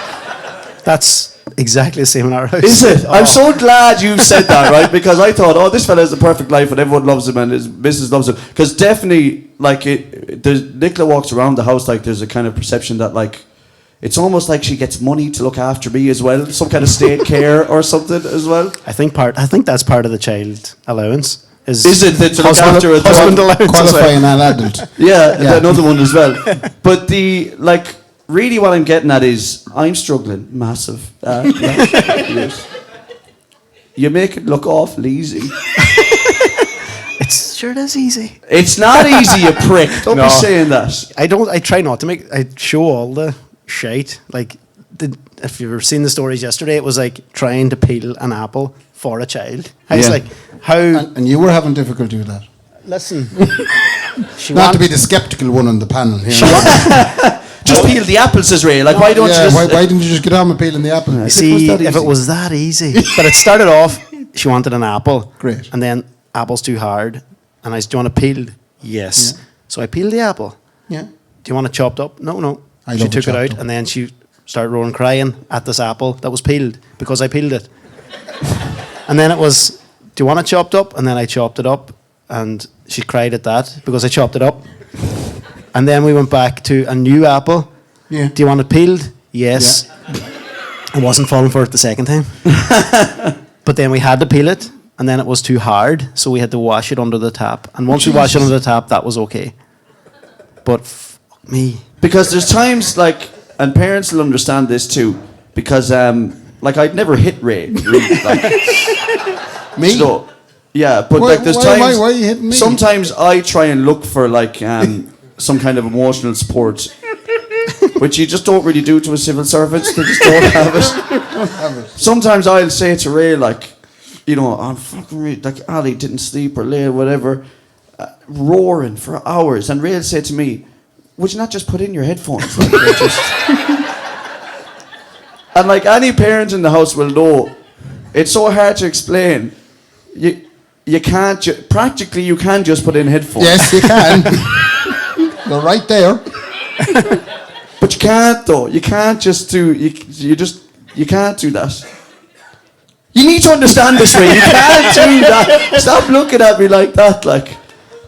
That's exactly the same in our house. Is it? I'm so glad you said that, right? Because I thought, this fella has the perfect life and everyone loves him and his business loves him. Because definitely, like, Nicola walks around the house like there's a kind of perception that, like, it's almost like she gets money to look after me as well. Some kind of state care or something as well. I think that's part of the child allowance. Is it that to look after a husband allowance? Qualifying an adult. Yeah, another one as well. But really what I'm getting at is I'm struggling massive. Yes. You make it look awful easy. It sure is easy. It's not easy, you prick. Don't be saying that. I try not to I show all the shite. Like, if you've ever seen the stories yesterday, it was like trying to peel an apple for a child. I was like, how... And you were having difficulty with that. Listen. Not to be the sceptical one on the panel here. Just peel the apple, says Ray. Like, why don't you just... why didn't you just get on with peeling the apple? You see, if it was that easy. But it started off, she wanted an apple. Great. And then, apple's too hard. And I said, do you want it peeled? Yes. Yeah. So I peeled the apple. Yeah. Do you want it chopped up? No. I She love it took it chopped out, up. and then she started rolling crying at this apple that was peeled because I peeled it. And then it was, do you want it chopped up? And then I chopped it up, and she cried at that because I chopped it up. And then we went back to a new apple. Yeah. Do you want it peeled? Yes. I wasn't falling for it the second time. But then we had to peel it, and then it was too hard, so we had to wash it under the tap. And once we washed it under the tap, that was okay. But fuck me. Because there's times, like, and parents will understand this too, because, like, I'd never hit Ray. Really, like, Me? so, yeah, but Why- like, there's why- times... why are you hitting me? Sometimes I try and look for, like, some kind of emotional support, which you just don't really do to a civil servant. They just don't have it. Sometimes I'll say to Ray, like, you know, I'm fucking really, like, Ali didn't sleep or lay, whatever, roaring for hours. And Ray'll say to me, would you not just put in your headphones? Like, they're just... And like any parent in the house will know, it's so hard to explain. You can't, practically you can just put in headphones. Yes, you can. They're right there. But you can't though. You can't just do, you can't do that. You need to understand this, Ray. You can't do that. Stop looking at me like that. Like,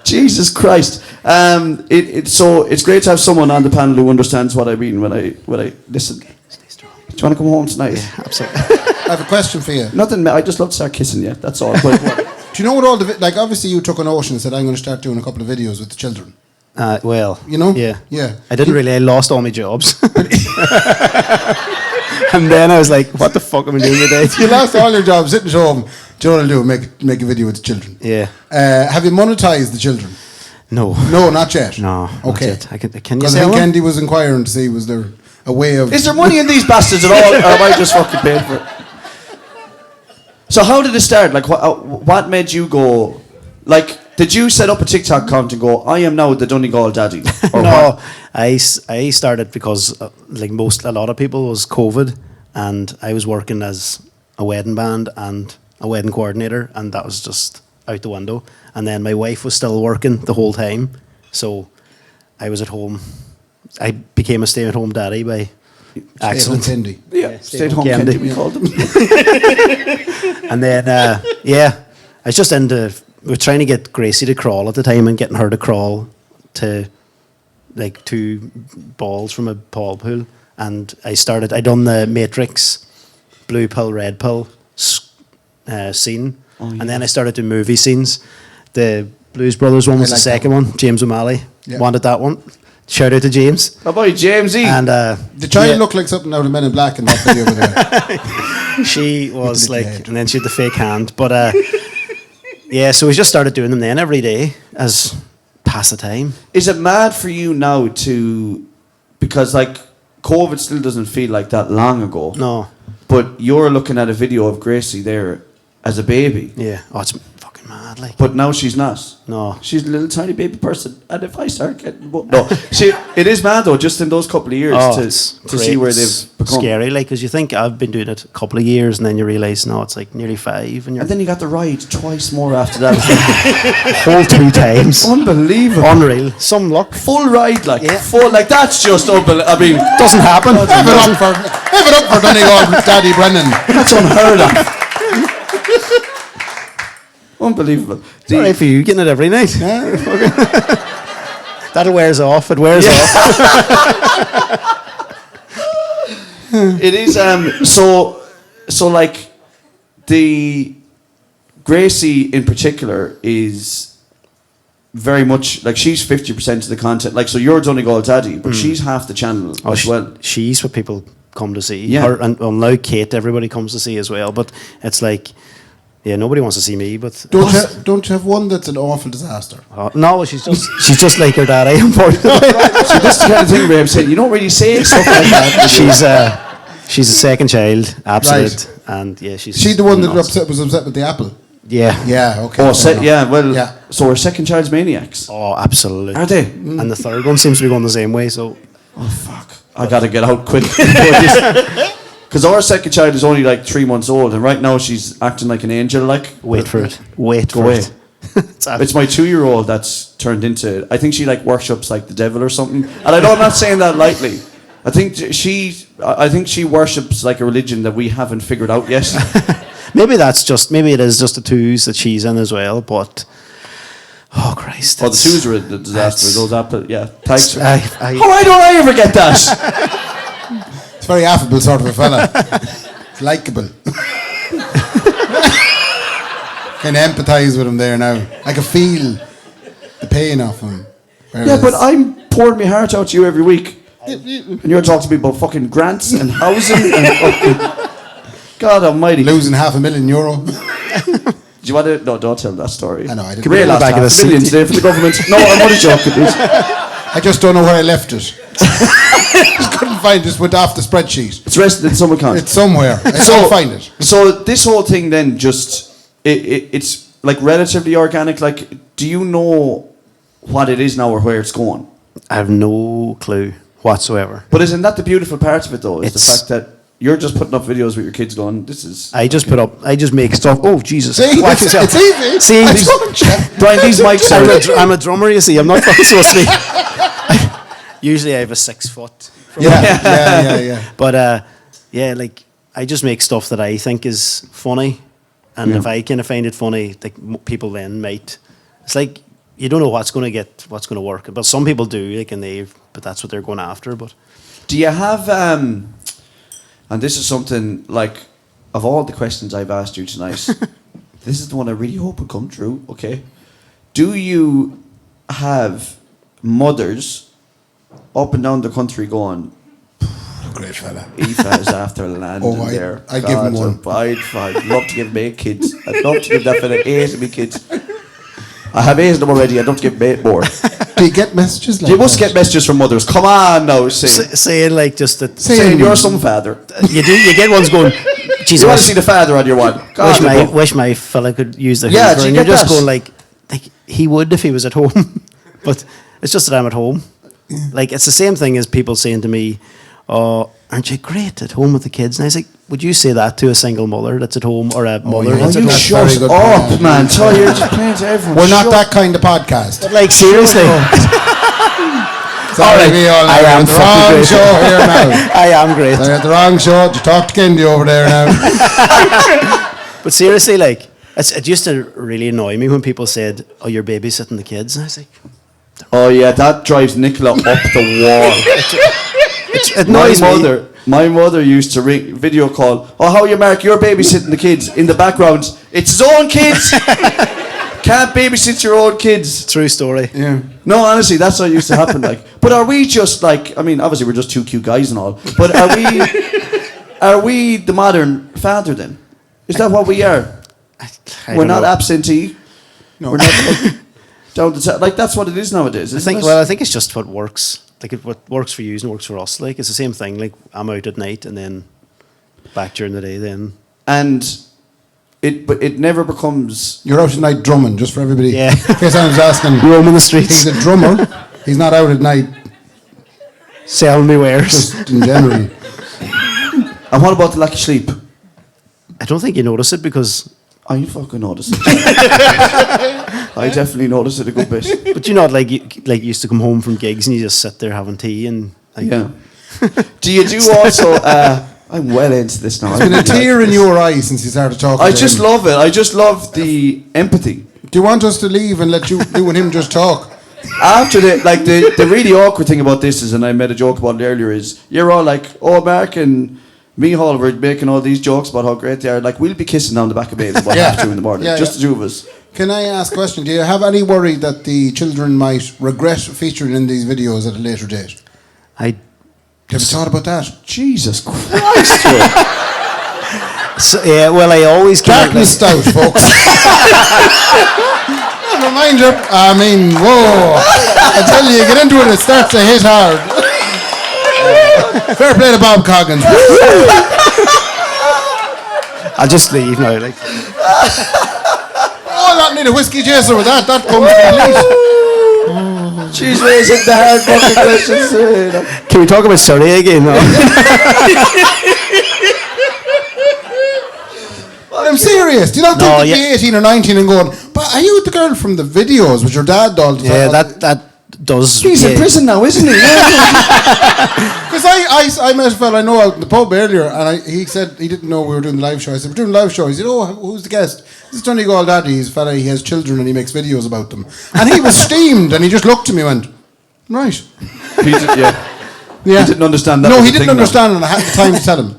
Jesus Christ. So it's great to have someone on the panel who understands what I mean when I listen. Do you want to come home tonight? Yeah, absolutely. I have a question for you. Nothing. I just love to start kissing you. That's all. But, Do you know what all the... Like, obviously you took an ocean and said, I'm going to start doing a couple of videos with the children. Well, You know? Yeah. Yeah. I didn't really. I lost all my jobs. And then I was like, what the fuck am I doing today? You lost all your jobs, sit and show them. Do you know what I'll do? Make a video with the children. Yeah. Have you monetized the children? No. No, not yet. No. Okay. Not yet. Can you Because I sell think them? Kendy was inquiring to see, was there a way of... is there money in these bastards at all, or am I just fucking paying for it? So how did it start? Like, what made you go? Like, did you set up a TikTok account and go, I am now the Donegal Daddy? Or No, what? I started because like a lot of people was COVID, and I was working as a wedding band and a wedding coordinator, and that was just out the window. And then my wife was still working the whole time, so I was at home. I became a stay-at-home daddy by accident. Kendy. Yeah, stayed home Kendy. Kendy, we called them. And then, I was just we were trying to get Gracie to crawl at the time and getting her to crawl to like 2 balls from a ball pool. And I done the Matrix, blue pill, red pill scene. And then I started doing movie scenes. The Blues Brothers one was the like second one. James O'Malley wanted that one. Shout out to James. How about you, Jamesy? And The child looked like something out of Men in Black in that video over there. she was the like, head. and then she had the fake hand. But so we just started doing them then every day as pass the time. Is it mad for you now because like COVID still doesn't feel like that long ago? No. But you're looking at a video of Gracie there as a baby. Yeah. Oh, it's fucking mad. Like. But now she's not. No. She's a little tiny baby person. And if I start getting... it is mad though, just in those couple of years It's to great. see where It's they've become. scary, like, because you think I've been doing it a couple of years, and then you realise, no, it's like nearly 5. And And then you got the ride twice more after that. whole 2 times. Unbelievable. Unreal. Some luck. Full ride, like. Yeah. Full, like, that's just unbelievable. I mean... Doesn't happen. Give it up for Donegal Daddy Brennan. That's unheard of. Unbelievable. Sorry for you getting it every night. That wears off. It wears off. It is so like the Gracie in particular is very much like she's 50% of the content. Like, so you're Donegal Daddy, but she's half the channel as well. She's what people come to see. Yeah. Her, and well, now Kate, everybody comes to see as well. But it's like, yeah, nobody wants to see me. But Don't you have one that's an awful disaster? no, she's just like her daddy. Unfortunately, So this is the kind of thing where I'm saying you don't really say stuff like that. she's a second child, absolute, and yeah, she's. She the one that nuts. was upset with the apple. Yeah. Yeah, okay. Oh, fair enough. yeah. Well, Yeah. so we're second child's maniacs. Oh, absolutely. Are they? And the third one seems to be going the same way. So Oh fuck. I got to get out quick. Because our second child is only like 3 months old, and right now she's acting like an angel. Like, wait for it. Wait go for away. it. It's my 2-year-old that's turned into. I think she like worships like the devil or something. And I know I'm not saying that lightly. I think she worships like a religion that we haven't figured out yet. Maybe it is just the twos that she's in as well. But oh Christ! Oh, the twos are a disaster. Those apples, yeah. Thanks. Why don't I ever get that? It's very affable sort of a fella. It's likeable. Can empathise with him there now. I can feel the pain of him. Yeah, but I'm pouring my heart out to you every week. And you're talking to me about fucking grants and housing and fucking... God almighty. Losing €500,000. Do you want to... No, don't tell that story. I know, I didn't. Come here, last back of the $500,000 seat. today for the government. No, I'm only joking. I just don't know where I left it. Just couldn't find it. Just went off the spreadsheet. It's rested in some account. It's somewhere. I can't find it. So this whole thing then just... It's like relatively organic. Like, do you know what it is now or where it's going? I have no clue whatsoever. But isn't that the beautiful part of it though? Is the fact that you're just putting up videos with your kids going, this is... I just make stuff. Oh, Jesus. See, Watch yourself. it's easy. See, I these- told you. Brian, these mics are... I'm a drummer, you see. I'm not fucking supposed to be. Usually I have a 6 foot. Yeah. But, yeah, like, I just make stuff that I think is funny. And if I kind of find it funny, like, people then might... It's like, you don't know what's going to work. But some people do, like, but that's what they're going after. But Do you have... and this is something, like, of all the questions I've asked you tonight, this is the one I really hope will come true, okay? Do you have mothers up and down the country going, Great fella. Aoife is after landing there. I'd give him one. I'd love to give him 8 kids. I'd love to give that fella 8 of me kids. I have 8 of them already. I'd love to give him 8 more. Do you get messages like You must that? get messages from mothers. Come on now, saying, like, just that... saying you're some father. You do. You get ones going, Jesus. You want to see the father on your one. God, Wish my fella could use the Yeah, Hoover. do you And you're get just that? going like he would if he was at home. But it's just that I'm at home. Like, it's the same thing as people saying to me, "Oh, aren't you great at home with the kids?" And I was like, would you say that to a single mother that's at home or a mother yeah. that's at you That's home? very shut good up, point. man. So you're just playing to everyone. We're not Shut that kind of podcast. Like, seriously. Sorry, we all I am the wrong fucking great. show here now. I am great. They're at the wrong show. You talk to Kendy over there now. But seriously, like, it used to really annoy me when people said, "Oh, you're babysitting the kids," and I was like, Oh yeah, that drives Nicola up the wall. it annoys me. My mother used to video call. Oh, how are you, Mark? You're babysitting the kids. In the background, it's his own kids. Can't babysit your own kids. True story. Yeah. No, honestly, that's what used to happen. Like, but are we just like? I mean, obviously, we're just 2 cute guys and all. But are we the modern father then? Is that what we are? I We're don't not know. absentee. No. We're not like, down the like that's what it is nowadays. I Isn't think. it? Well, I think it's just what works. Like, what works for you and works for us. Like, it's the same thing. Like, I'm out at night and then back during the day. Then And it never becomes. You're out at night drumming, just for everybody. Yeah. In case anyone's asking. roaming the streets, He's a drummer. He's not out at night, selling me wares. just in general. And what about the lack of sleep? I don't think you notice it because, I fucking notice it. I definitely notice it a good bit. but you know, like you used to come home from gigs and you just sit there having tea and like, Yeah. Do you do also? I'm well into this now. There's been a tear in your eye since you started talking. I to just him. love it. I just love the empathy. Do you want us to leave and let you and him just talk? After the really awkward thing about this is, and I made a joke about it earlier, is you're all like, oh, Mark and Micheál were making all these jokes about how great they are. Like, we'll be kissing down the back of babes about Yeah. 2:30 in the morning. Yeah, just yeah. the 2 of us. Can I ask a question? Do you have any worry that the children might regret featuring in these videos at a later date? I. Have you thought about that? Jesus Christ. Will. So, yeah, well, I always get Darkness stout, folks. Reminder. I mean, whoa! I tell you, get into it, it starts to hit hard. Fair play to Bob Coggins. I'll just leave now. Like, Oh, I don't need a whiskey chaser with that. That comes from the least. She's raising the hard fucking questions. Can we talk about Surrey again? No? I'm serious. Do you not think be 18 or 19 and going, but are you the girl from the videos with your dad all the time? Yeah, that does. He's in prison now, isn't he? Because I met a fella I know out in the pub earlier, and he said he didn't know we were doing the live show. I said, we're doing the live show. He said, oh, who's the guest? This is Donegal Daddy. He's a fella, he has children and he makes videos about them. And he was steamed, and he just looked at me and went, right. He didn't understand that. No, he didn't understand, and I had the time to tell him.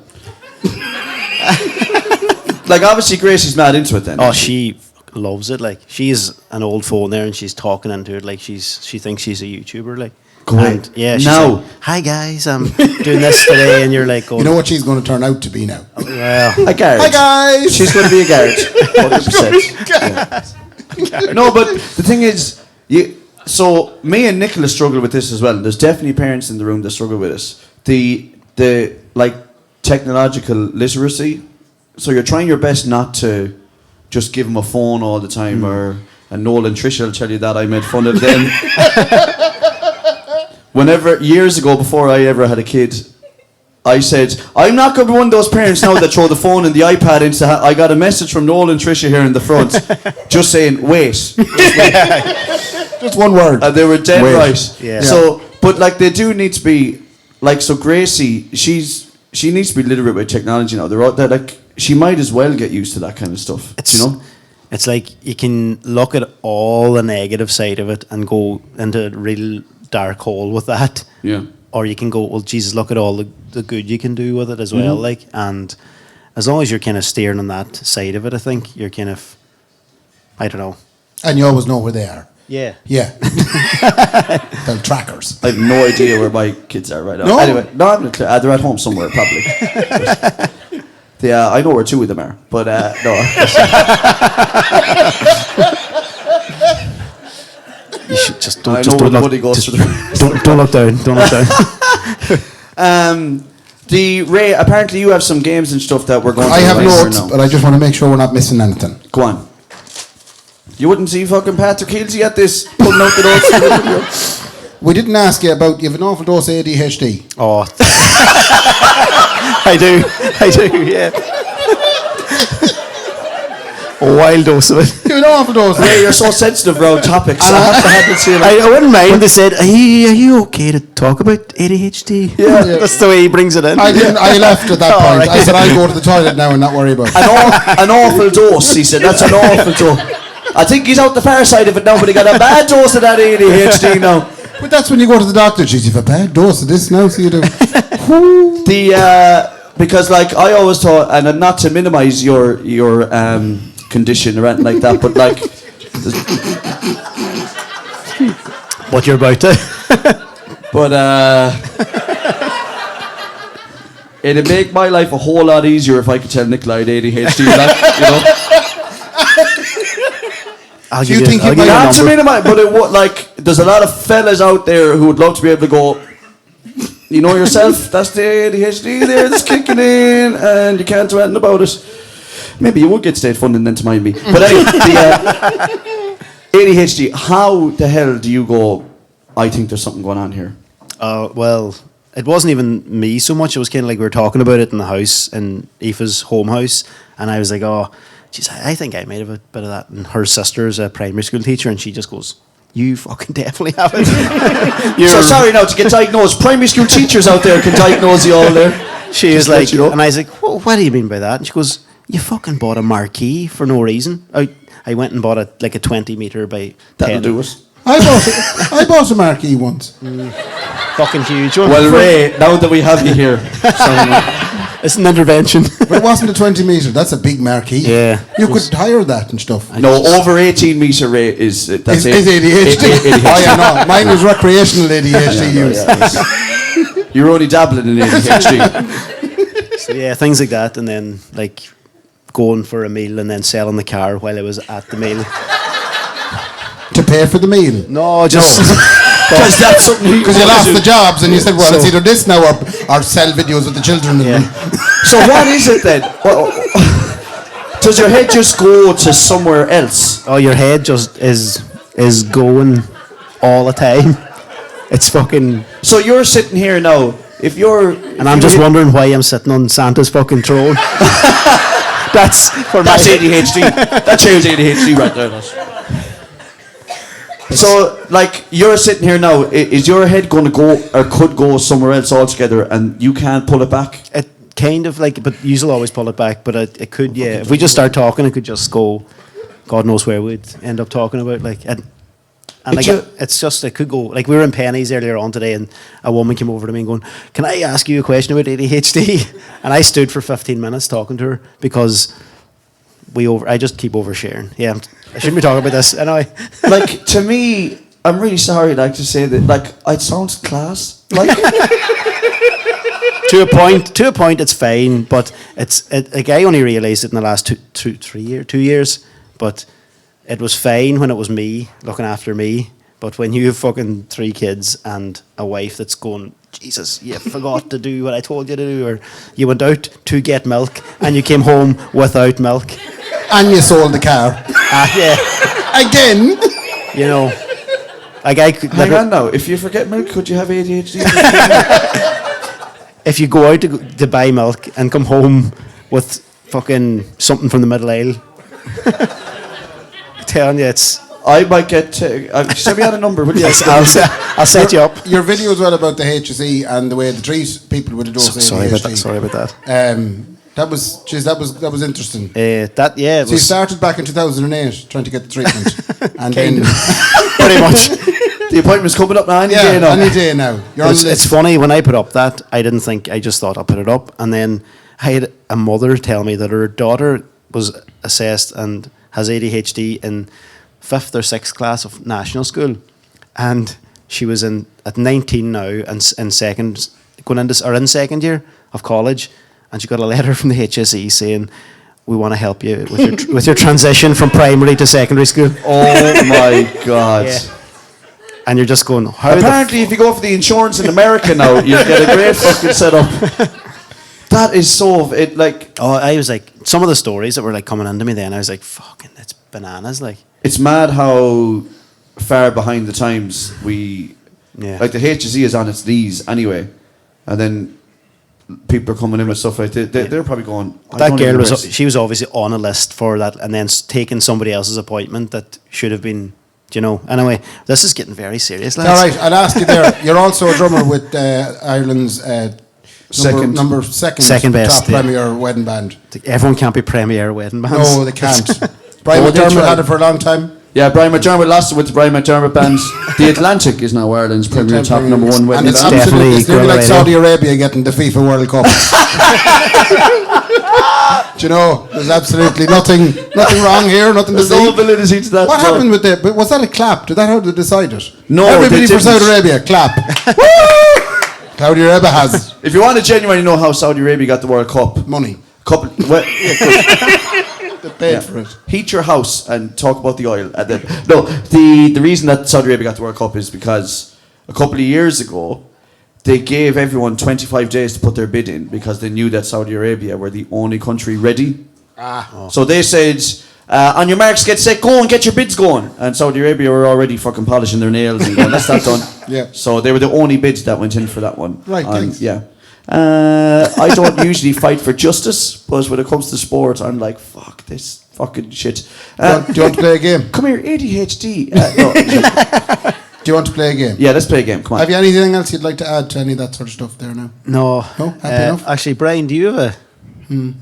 Like, obviously, Gracie's mad into it then. Oh, she loves it. Like, she's an old phone there, and she's talking into it like she thinks she's a YouTuber. Like, great. Yeah, she's like, hi guys, I'm doing this today, and you're like, going, you know what she's going to turn out to be now? Well, a garage. Hi guys. She's going to be a garage. 100%. No, but the thing is, so me and Nicola struggle with this as well. There's definitely parents in the room that struggle with this. The like technological literacy. So you're trying your best not to just give them a phone all the time, and Noel and Tricia will tell you that I made fun of them. Whenever, years ago, before I ever had a kid, I said, I'm not going to be one of those parents now that throw the phone and the iPad into I got a message from Noel and Tricia here in the front, just saying, wait. Just one word. And they were dead right. Yeah. So, but like they do need to be, like, so Gracie, she needs to be literate with technology now. They're like, she might as well get used to that kind of stuff. You know? It's like you can look at all the negative side of it and go into a real dark hole with that. Yeah. Or you can go, well, Jesus, look at all the good you can do with it as well. Like, and as long as you're kind of steering on that side of it, I think you're kind of, I don't know. And you always know where they are. Yeah. Yeah. They're trackers. I have no idea where my kids are right now. No? Anyway, no, I'm not clear. They're at home somewhere, probably. I know where two of them are, but no. You should just don't look down. Don't look down. Ray, apparently you have some games and stuff that we're going to I have release notes, now. but I just want to make sure we're not missing anything. Go on. You wouldn't see fucking Patrick Keelsey at this, pulling out the notes. We didn't ask you about, you have an awful dose of ADHD. Oh. I do, yeah. A wild dose of it. You have an awful dose. Ray, you're so sensitive around topics. I have to have it to you. I wouldn't mind. They said, are you okay to talk about ADHD? Yeah. That's the way he brings it in. I left at that point. Right. I said, I'll go to the toilet now and not worry about it. An awful dose, he said. That's an awful dose. I think he's out the far side of it now, but he got a bad dose of that ADHD now. But that's when you go to the doctor. Geez, you've a bad dose of this now, so you do. Because like I always thought, and not to minimise your condition or anything like that, but like what you're about to. But it'd make my life a whole lot easier if I could tell Nicola I had ADHD, like, you know. Do you think you might not to minimize, but it would, like, there's a lot of fellas out there who would love to be able to go, you know yourself, that's the ADHD there that's kicking in, and you can't do anything about it. Maybe you would get state funding then to mind me. But anyway, the ADHD, how the hell do you go, I think there's something going on here? Well, it wasn't even me so much. It was kind of like we were talking about it in the house, in Aoife's home house, and I was like, oh, geez, I think I might have a bit of that. And her sister's a primary school teacher, and she just goes, you fucking definitely have it. So sorry now, to get diagnosed, primary school teachers out there can diagnose you all there. She was like, you know. And I was like, what do you mean by that? And she goes, you fucking bought a marquee for no reason. I went and bought a 20 metre by 10. That'll do it. I bought a marquee once. Fucking huge one. Well, Ray, now that we have you here, it's an intervention. But it wasn't a 20 metre. That's a big marquee. Yeah. You could hire that and stuff. No, over 18 metre Ray is that's Is ADHD. Oh yeah, no. Mine was recreational ADHD use. You're only dabbling in ADHD. So yeah, things like that, and then like going for a meal and then selling the car while I was at the meal. To pay for the meal? No, just... Because that's something Because you lost the jobs and you said, well, it's either this now or sell videos of the children. Yeah. So what is it then? Does your head just go to somewhere else? Oh, your head just is going all the time. It's fucking. So you're sitting here now. And I'm just wondering why I'm sitting on Santa's fucking throne. That's ADHD. That shows ADHD right there. So, like, you're sitting here now. Is your head going to go or could go somewhere else altogether, and you can't pull it back? It kind of like, but you'll always pull it back. But it could, yeah. If we just start talking, it could just go. God knows where we'd end up talking about. Like, and like it's just, it could go. Like, we were in Penny's earlier on today, and a woman came over to me and going, "Can I ask you a question about ADHD?" And I stood for 15 minutes talking to her because I just keep oversharing. Yeah, I shouldn't be talking about this anyway. Like, to me, I'm really sorry, like, to say that, like, it sounds class. Like, to a point, it's fine. But like, I only realised it in the last 2 years. But it was fine when it was me looking after me. But when you have fucking 3 kids and a wife that's going, Jesus, you forgot to do what I told you to do, or you went out to get milk and you came home without milk. And you sold the car. Yeah. Again. You know, like I could. Hang on now. If you forget milk, could you have ADHD? If you go out to buy milk and come home with fucking something from the middle aisle, I'm telling you, it's. I might get. Send me out a number, will you? Yes, I'll set you up. Your video as well about the HSE and the way the 3 people would have Sorry about that. That was interesting. So you started back in 2008 trying to get the treatment, and then pretty much the appointment's coming up now. Any day now. It's funny, when I put up that, I didn't think. I just thought I'll put it up, and then I had a mother tell me that her daughter was assessed and has ADHD in 5th or 6th class of national school, and she was at 19 now and in second year of college. And she got a letter from the HSE saying, "We want to help you with your transition from primary to secondary school." Oh my God! Yeah. And you're just going, apparently, if you go for the insurance in America now, you get a great fucking setup. That is so I was like, some of the stories that were like coming into me then, I was like, fucking, it's bananas. Like, it's mad how far behind the times like the HSE is on its knees anyway, and then people are coming in with stuff like that. They're probably going. That girl was obviously on a list for that, and then taking somebody else's appointment that should have been. Anyway, this is getting very serious, lads. All right, I'll ask you there. You're also a drummer with Ireland's second best top premier wedding band. Everyone can't be premier wedding bands. No, they can't. Brian McDermott had it for a long time. Yeah, Brian McDermott lasted with the Brian McDermott band. The Atlantic is now Ireland's premier top number 1 wedding band. It's nearly like Saudi Arabia getting the FIFA World Cup. Do you know, there's absolutely nothing wrong here, nothing to see. There's no validity to that. What happened with it? Was that a clap? Did that how they decide it? No, everybody for Saudi Arabia, clap. Saudi Arabia has. If you want to genuinely know how Saudi Arabia got the World Cup, money. They paid for it. Heat your house and talk about the oil. The reason that Saudi Arabia got the World Cup is because a couple of years ago they gave everyone 25 days to put their bid in because they knew that Saudi Arabia were the only country ready. So they said, on your marks, get set, go and get your bids going. And Saudi Arabia were already fucking polishing their nails and going, that's that done. Yeah. So they were the only bids that went in for that one. Right, thanks. Yeah. I don't usually fight for justice, but when it comes to sport, I'm like, fuck this fucking shit. Do you want to play a game? Come here, ADHD. Do you want to play a game? Yeah, let's play a game. Come on. Have you anything else you'd like to add to any of that sort of stuff there now? No. No? Happy enough? Actually, Brian, do you have a...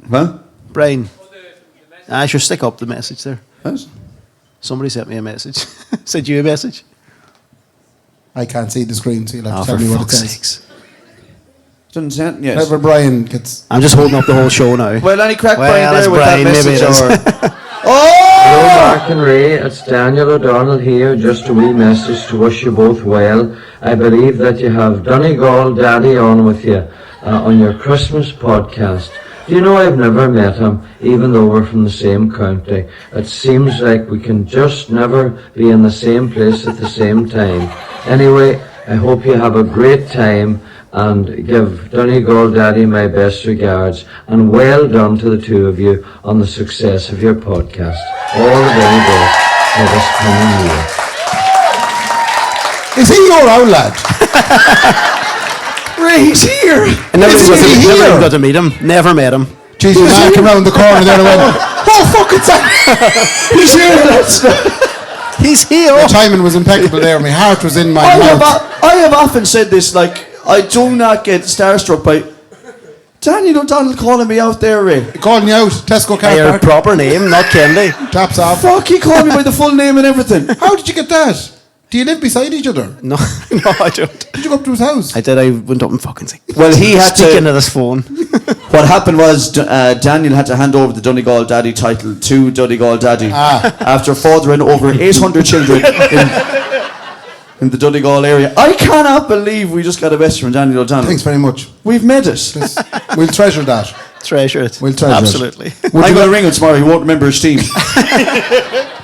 Huh? Brian. I should stick up the message there. What? Somebody sent me a message. Sent you a message? I can't see the screen, so you'll have to tell me what it says. Sakes. Doesn't sound, yes. Whenever Brian gets... I'm just holding up the whole show now. Well, any crack Brian there with Brian, that message? Hello, Mark and Ray. It's Daniel O'Donnell here. Just a wee message to wish you both well. I believe that you have Donegal Daddy on with you on your Christmas podcast. Do you know, I've never met him, even though we're from the same county. It seems like we can just never be in the same place at the same time. Anyway, I hope you have a great time, and give Donegal Daddy my best regards, and well done to the two of you on the success of your podcast. All the very best for this coming year. Is he your old lad? Ray, he's here. I never Is he here? even got to meet him. Never met him. Jeez, the man came around the corner there and went, oh, fuck, it's that. He's here. He's here. The timing was impeccable there. My heart was in my mouth. I have often said this, like, I do not get starstruck by Daniel O'Donnell calling me out there, Ray. Calling you out, Tesco car Your park. proper name, not Kendy. Taps off. Fuck, he called me by the full name and everything. How did you get that? Do you live beside each other? No, I don't. Did you go up to his house? I did. I went up and fucking said, Well, he had stick to. into this phone. What happened was Daniel had to hand over the Donegal Daddy title to Donegal Daddy after fathering over 800 children in the Donegal area. I cannot believe we just got a message from Daniel O'Donnell. Thanks very much. We've made it. We'll treasure that. Treasure it. We'll treasure Absolutely. it. I'm going to ring him tomorrow. He won't remember his team.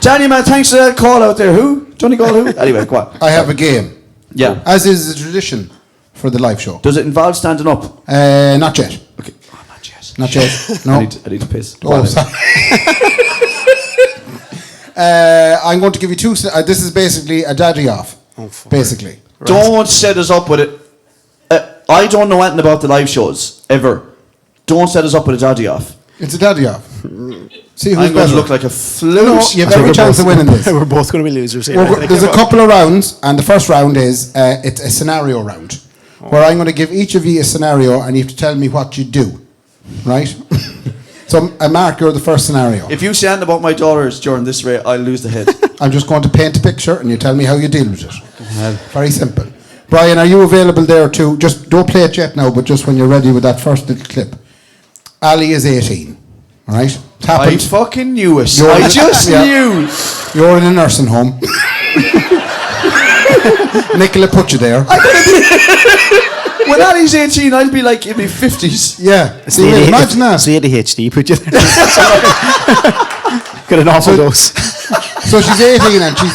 Daniel, man, thanks for that call out there. Who? Donegal who? Anyway, go on. I have a game. Yeah. As is the tradition for the live show. Does it involve standing up? Not yet. Okay. Oh, not yet. Not yet. No. I need to piss. Oh, sorry. I'm going to give you two. This is basically a daddy off. Basically. Don't set us up with it. I don't know anything about the live shows, ever. Don't set us up with a daddy off. It's a daddy off. See who's I'm going better. to look like a flute. No, you have every chance of winning this. We're both going to be losers here. There's a couple of rounds, and the first round is it's a scenario round, where I'm going to give each of you a scenario, and you have to tell me what you do, right? So, Mark, you're the first scenario. If you say anything about my daughters during this rate, I'll lose the head. I'm just going to paint a picture, and you tell me how you deal with it. Very simple. Brian, are you available there too? Just don't play it yet now, but just when you're ready with that first little clip. Ali is 18, all right? It's happened. I fucking knew it. You're I in- just yeah. knew. You're in a nursing home. Nicola put you there. When Ali's 18, I'll be like in my 50s. Yeah. See, imagine that. It's the ADHD put you there. Got an awful dose. So she's 18 and she's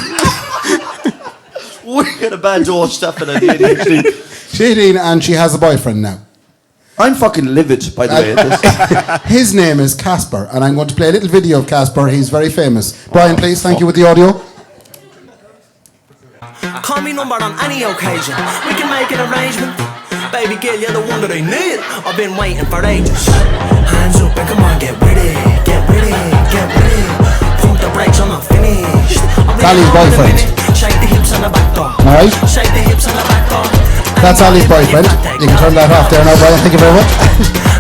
We got a bad dose stuff in it. she's 18 and she has a boyfriend now. I'm fucking livid, by the way. At this. His name is Casper, and I'm going to play a little video of Casper. He's very famous. Brian, please, thank you with the audio. Call me number on any occasion. We can make an arrangement. Baby girl, you're the one that I need. I've been waiting for ages. Hands up and come on, get with it. Get with it, get with it. Pump the brakes, I'm not finished. Ali's boyfriend. Shake the hips on the back door. All right. Shake the hips on the back door. That's Ali's boyfriend. You can turn that off there now, Brian. Thank you very much.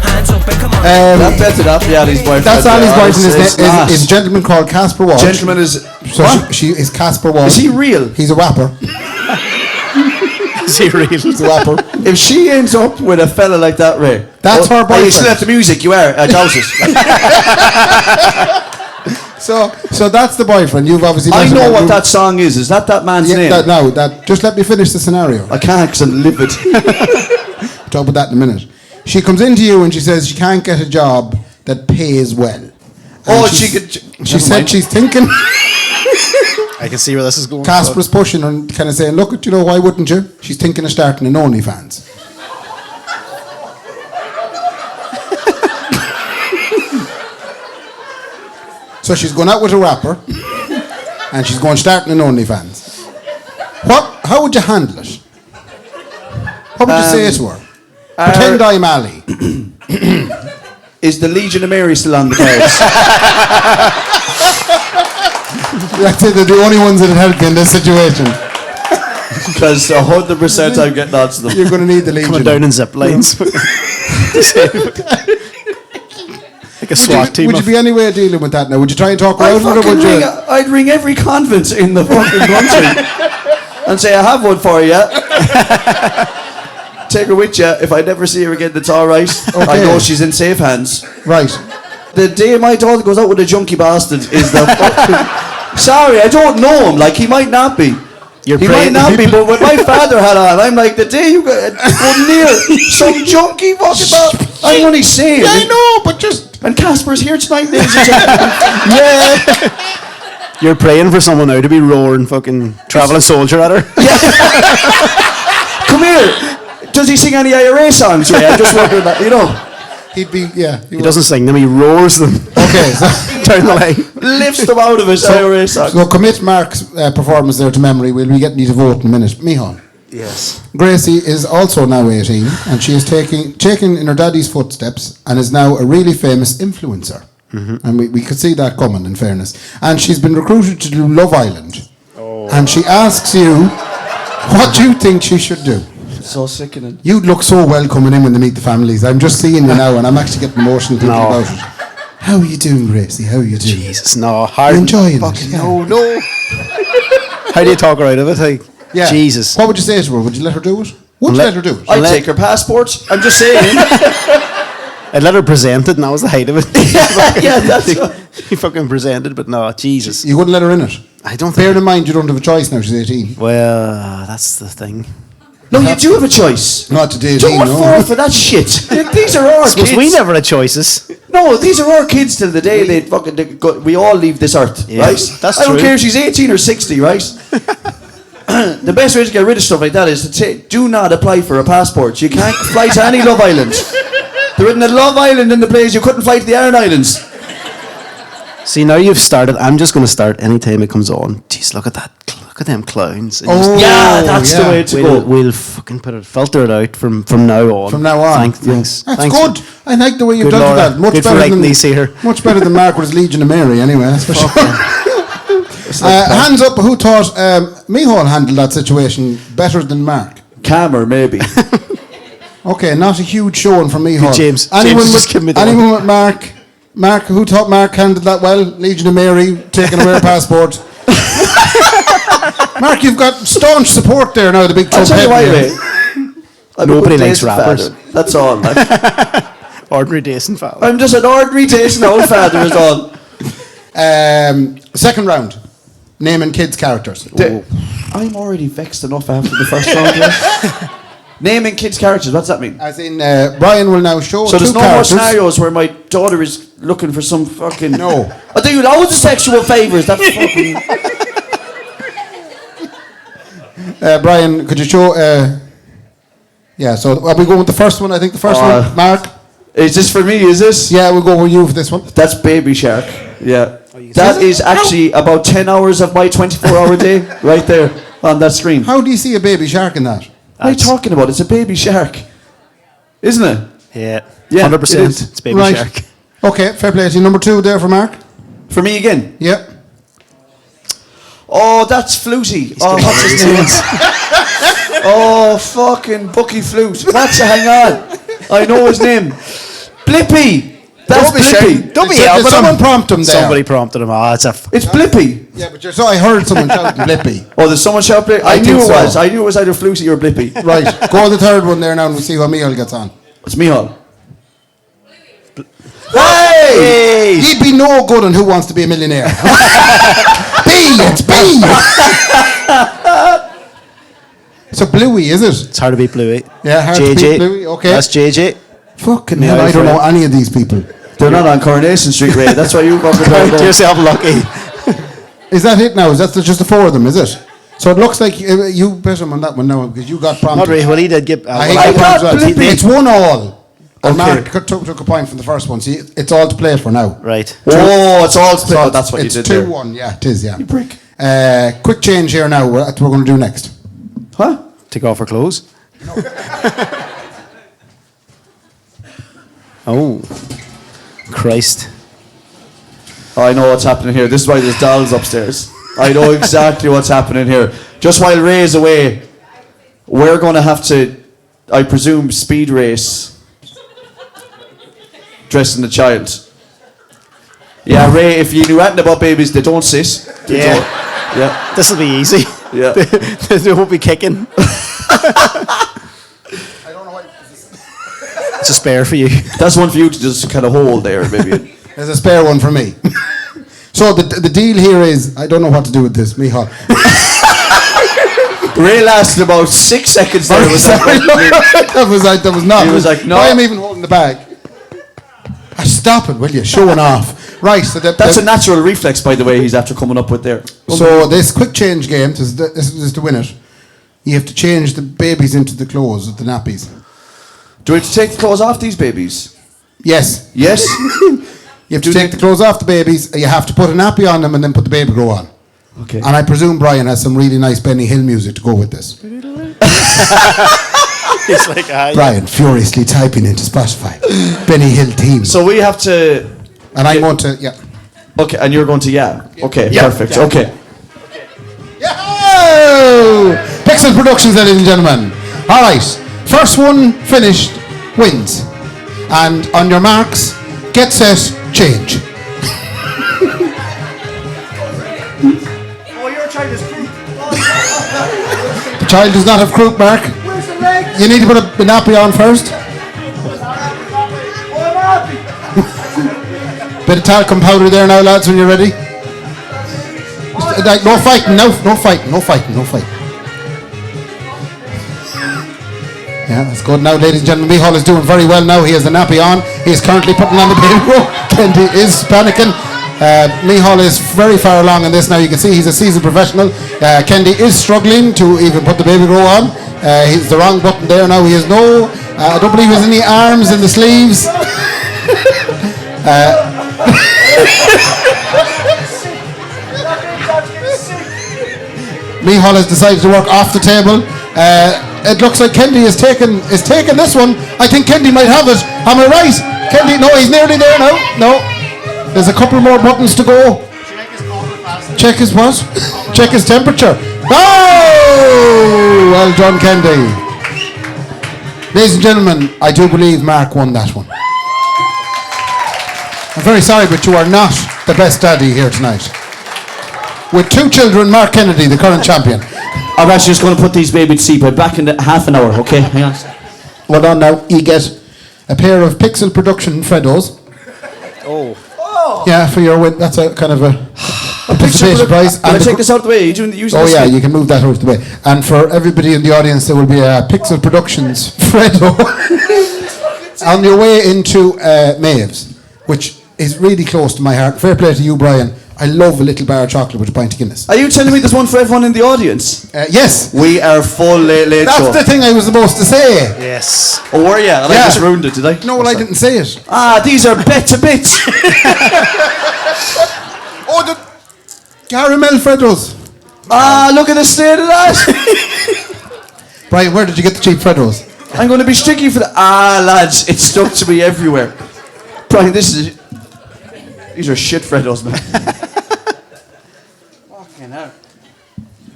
Hands up and come on. That bets it up, yeah, Ali's boyfriend. That's Ali's yeah, boyfriend. Is a gentleman called Casper Walsh. Gentleman is. So she is Casper Walsh. Is he real? He's a rapper. Is he real? He's a rapper. If she ends up with a fella like that, Ray. That's her Oh, you boyfriend. still have the music, you are. I doubt it. So that's the boyfriend. You've obviously. I met know him. what that song is. Is that man's name? Just let me finish the scenario. I can't because I'm livid. Talk about that in a minute. She comes into you and she says she can't get a job that pays well. And Oh, she's- she could. She said she's thinking. I can see where this is going. Casper's pushing her and kind of saying, "Look, you know, why wouldn't you?" She's thinking of starting an OnlyFans. So she's going out with a rapper, and she's going starting an OnlyFans. How would you handle it? What would you say to her? Pretend I'm Ali. Is the Legion of Mary still on the cards? That's it. They're the only ones that help you in this situation. Because 100% I'm getting odds to them. You're going to need the Legion. Coming down in zip lines. Like a SWAT team. Would you be any way of dealing with that now? Would you try and talk her out of it, or would you? I'd ring every convent in the fucking country and say, I have one for you. Take her with you. If I never see her again, that's all right. Okay. I know she's in safe hands. Right. The day my daughter goes out with a junkie bastard is the fucking... Sorry, I don't know him. Like, he might not be. He might not be, but what my father had on, I'm like, the day you go near some junkie fucking bastard, I'm only saying. Yeah, I know, but just... And Casper's here tonight, ladies and gentlemen. Yeah. You're praying for someone now to be roaring fucking travelling soldier at her. Come here. Does he sing any IRA songs, Ray? I'm just wondering that, you know. He'd be, yeah. He doesn't sing them, he roars them. Okay, so, Down the line. Lifts them out of his IRA song. so commit Mark's performance there to memory. We'll be getting you to vote in a minute. Micheál. Yes. Gracie is also now 18, and she is taking in her daddy's footsteps and is now a really famous influencer. And we could see that coming, in fairness. And she's been recruited to do Love Island. And she asks you, what do you think she should do? So sickening. You'd look so well coming in when they meet the families. I'm just seeing you now, and I'm actually getting emotional thinking No. about it. How are you doing, Gracie? How are you doing? Jesus, no. Hard. You enjoying Fucking it? no. How do you talk her out of it? Like, Yeah. Jesus. What would you say to her? Would you let her do it? Would you let her do it? I'd take her passport. I'm just saying. I'd let her present it, and that was the height of it. Yeah, that's He fucking presented, but no, Jesus. You wouldn't let her in it? I don't Bear think. in mind, you don't have a choice now. She's 18. Well, that's the thing. No, you do have a choice. Not to 18, Don't no. fall for that shit. These are our Suppose kids. we never had choices. No, these are our kids till the day we all leave this earth, Yeah, right? that's I don't true. care if she's 18 or 60, right? The best way to get rid of stuff like that is to do not apply for a passport. You can't fly to any Love Islands. There isn't a Love Island in the place. You couldn't fly to the Aran Islands. See, now you've started. I'm just going to start anytime it comes on. Jeez, look at that. Look at them clowns. And Oh, Yeah, that's the yeah. way to we'll, go. we'll fucking filter it out from now on. From now on. Thanks. That's thanks. good. I like the way you've Good done Laura. that. Much Good for better letting than me see her. Much better than Mark with his Legion of Mary, anyway. That's for sure. Hands up, who thought Micheál handled that situation better than Mark? Calmer, maybe. Okay, not a huge showing from Micheál. James Anyone just with, give me the anyone with Mark? Mark, who thought Mark handled that well? Legion of Mary, taking away her passport. Mark, you've got staunch support there now, the big I'll Trump tell you why, head. mate. I'm a Nobody good likes decent rappers. father. That's all, man. Ordinary decent fella. I'm just an ordinary decent old father is all. Second round, naming kids' characters. I'm already vexed enough after the first round. Yeah. Naming kids' characters, what's that mean? As in, Brian will now show So two there's no more characters. scenarios where my daughter is looking for some fucking... No. I do loads of sexual favours. That's fucking... Brian, could you show... yeah, so are we going with the first one? I think the first one. Mark? Is this for me, is this? Yeah, we'll go with you for this one. That's Baby Shark. Yeah. That is actually about 10 hours of my 24-hour day right there on that screen. How do you see a baby shark in that? What are you talking about? It's a baby shark. Isn't it? Yeah. Yeah, 100%. it is. It's Baby Right. Shark. Okay, fair play to you. Number 2 there for Mark. For me again. Yep. Oh, that's Flutie. Oh, what's his name? Oh, fucking Bucky Flute. Hang on. I know his name. Blippy. That's Blippy. Don't be Did helping someone him. prompt him there? Somebody prompted him. Oh, it's a... It's Blippy. Yeah, but so I heard someone shouting Blippy. Oh, there's someone shout Blippy? I I knew think it so. was. I knew it was either Flutie or Blippy. Right, go on the third one there now and we'll see how Micheál gets on. It's Micheál. Hey! He'd be no good on Who Wants to Be a Millionaire. B, it's B! So Bluey, is it? It's hard to beat Bluey. Yeah, hard to beat Bluey, okay. That's JJ. Fucking hell, I don't know any of these people. They're not on Coronation Street, Ray. That's why you fucking don't Count know. yourself lucky. Is that it now? Is that just the 4 of them, is it? So it looks like you bet him on that one now because you got prompted. Not really. Well, he did get... I I got got prompted. Blippy. It's 1-1. And Okay. Mark took a point from the first one. See, it's all to play for now. Right. Oh, it's all split. So Oh, that's what you it's did there. 2-1, yeah, it is, yeah. You prick. Quick change here now. What we're going to do next. Huh? Take off her clothes. Oh. Christ. Oh, I know what's happening here. This is why there's dolls upstairs. I know exactly what's happening here. Just while Ray's away, we're going to have to, I presume, speed race dressing the child. Yeah, Ray, if you knew anything about babies, they don't sit. They Yeah. don't. Yeah. This'll be easy. Yeah. They won't be kicking. It's a spare for you. That's one for you to just kind of hold there, maybe. There's a spare one for me. So the deal here is, I don't know what to do with this, Micheál. Ray lasted about 6 seconds there. Was Sorry, that was not. He was like, no. Why am I even holding the bag? Stop it, will you? Showing off. Right, so That's a natural reflex, by the way, he's after coming up with there. So this quick change game, this is to win it. You have to change the babies into the clothes, the nappies. Do we have to take the clothes off these babies? Yes. Yes? You have to take the clothes off the babies. You have to put a nappy on them and then put the baby grow on. Okay. And I presume Brian has some really nice Benny Hill music to go with this. It's like, Brian furiously typing into Spotify. Benny Hill theme. So we have to... And I'm going to, yeah. Okay, and you're going to, yeah. Okay, Yeah. perfect. Yeah. Okay. Yo! Pixel Productions, ladies and gentlemen. All right. First one finished wins. And on your marks, get set, change. Oh, your child is crude. The child does not have croup, Mark. Where's the leg? You need to put a nappy on first. Bit of talcum powder there now, lads, when you're ready. No fighting, no fighting. Yeah, that's good now, ladies and gentlemen. Micheál is doing very well now. He has the nappy on. He is currently putting on the baby grow. Kendy is panicking. Micheál is very far along in this now. You can see he's a seasoned professional. Kendy is struggling to even put the baby grow on. He's the wrong button there now. He has no, I don't believe he has any arms in the sleeves. Micheál has decided to work off the table. It looks like Kendy is taking this one. I think Kendy might have it. Am I right? Kendy, no, he's nearly there now. No. There's a couple more buttons to go. Check his what? Check his temperature. Oh! Well done, Kendy. Ladies and gentlemen, I do believe Mark won that one. I'm very sorry, but you are not the best daddy here tonight. With 2 children, Mark Kennedy, the current champion. I'm actually just going to put these babies to sleep. I'll be back in half an hour, okay? Hang on. Well done now. You get a pair of Pixel Production Freddos. Oh. Yeah, for your win. That's a kind of a participation prize. Can I take this out of the way? Are you doing using Oh this yeah, thing? you can move that out of the way. And for everybody in the audience, there will be a Pixel Productions Freddo on your way into Maeve's, which is really close to my heart. Fair play to you, Brian. I love a little bar of chocolate with a pint of Guinness. Are you telling me there's one for everyone in the audience? Yes. We are full late That's show. the thing I was supposed to say. Yes. Oh, were you? And I Yeah. just ruined it, did I? No, well, I didn't say it. Ah, these are better bits. Oh, the caramel Freddos. Ah, look at the state of that. Brian, where did you get the cheap Freddos? I'm going to be sticky for the... Ah, lads, it's stuck to me everywhere. Brian, these are shit Freddos, man. Fucking hell.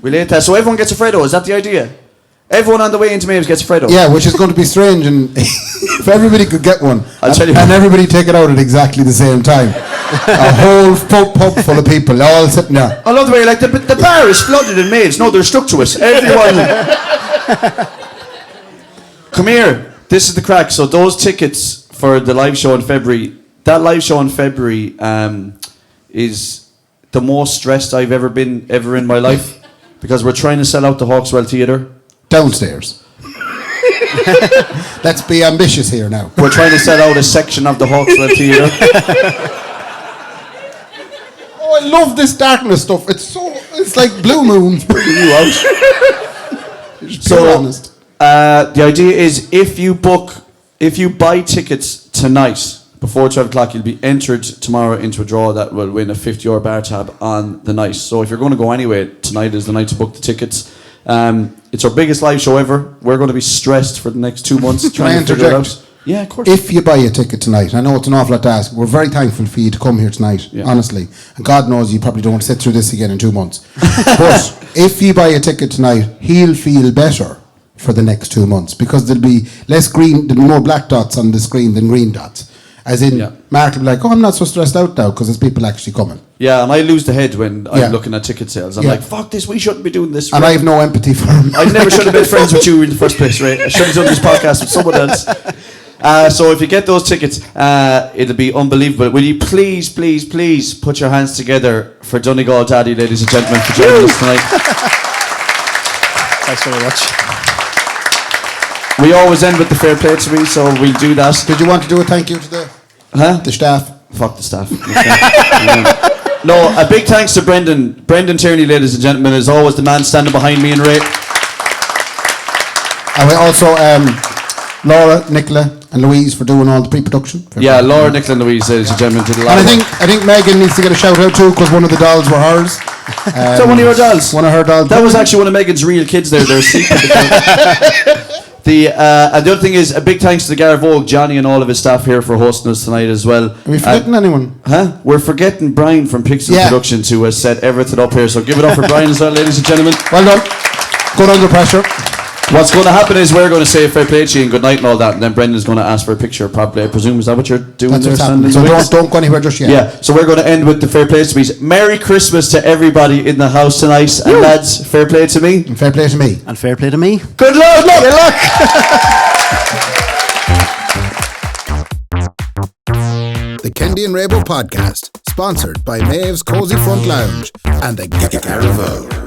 We'll eat that. So everyone gets a Freddo, is that the idea? Everyone on the way into Maeve's gets a Freddo. Yeah, which is going to be strange, and if everybody could get one, I'll tell you. and everybody take it out at exactly the same time, a whole pub full of people all sitting there. I love the way like the bar is flooded in Maeve's. No, they're stuck to us. Everyone. Come here. This is the crack. So those tickets for the live show in February. That live show in February is the most stressed I've ever been in my life, because we're trying to sell out the Hawkswell Theatre. Downstairs. Let's be ambitious here now. We're trying to sell out a section of the Hawkswell Theatre. Oh, I love this darkness stuff. It's like Blue Moon bringing you out. So honest. The idea is if you buy tickets tonight before 12 o'clock, you'll be entered tomorrow into a draw that will win a €50 bar tab on the night. So if you're going to go anyway, tonight is the night to book the tickets. It's our biggest live show ever. We're going to be stressed for the next 2 months trying to figure it out. Yeah, of course. If you buy a ticket tonight, I know it's an awful lot to ask. We're very thankful for you to come here tonight, honestly. And God knows you probably don't want to sit through this again in 2 months. But if you buy a ticket tonight, he'll feel better for the next 2 months, because there'll be more black dots on the screen than green dots. As in, Mark will be like, oh, I'm not so stressed out now because there's people actually coming. Yeah, and I lose the head when I'm looking at ticket sales. I'm like, fuck this, we shouldn't be doing this. And I have no empathy for him. I never should have been friends with you in the first place, right? I should have done this podcast with someone else. So if you get those tickets, it'll be unbelievable. Will you please put your hands together for Donegal Daddy, ladies and gentlemen, for joining us tonight. Thanks very much. We always end with the fair play to me, so we'll do that. Did you want to do a thank you to the staff? Fuck the staff. No, a big thanks to Brendan Tierney, ladies and gentlemen, is always the man standing behind me and Ray. And we also, Laura, Nicola, and Louise for doing all the pre-production. Yeah, Laura, Nicola, and Louise, ladies and gentlemen, did a lot And of I think Megan needs to get a shout out too because one of the dolls were hers. Is that one of your dolls? One of her dolls. That was actually one of Megan's real kids there. They're secret. And the other thing is, a big thanks to the Garavogue, Johnny and all of his staff here for hosting us tonight as well. Are we forgetting anyone? Huh? We're forgetting Brian from Pixel Productions who has set everything up here. So give it up for Brian as well, ladies and gentlemen. Well done. Good under pressure. What's going to happen is we're going to say fair play to you and good night and all that, and then Brendan's going to ask for a picture probably. I presume, is that what you're doing? That's there, what's happening. So don't go anywhere just yet. Yeah, so we're going to end with the fair play to me. Merry Christmas to everybody in the house tonight. And lads, fair play to me. And fair play to me. And fair play to me. Good luck! Good luck! The Kendy and Raybo podcast, sponsored by Maeve's Cozy Front Lounge and the Garavogue.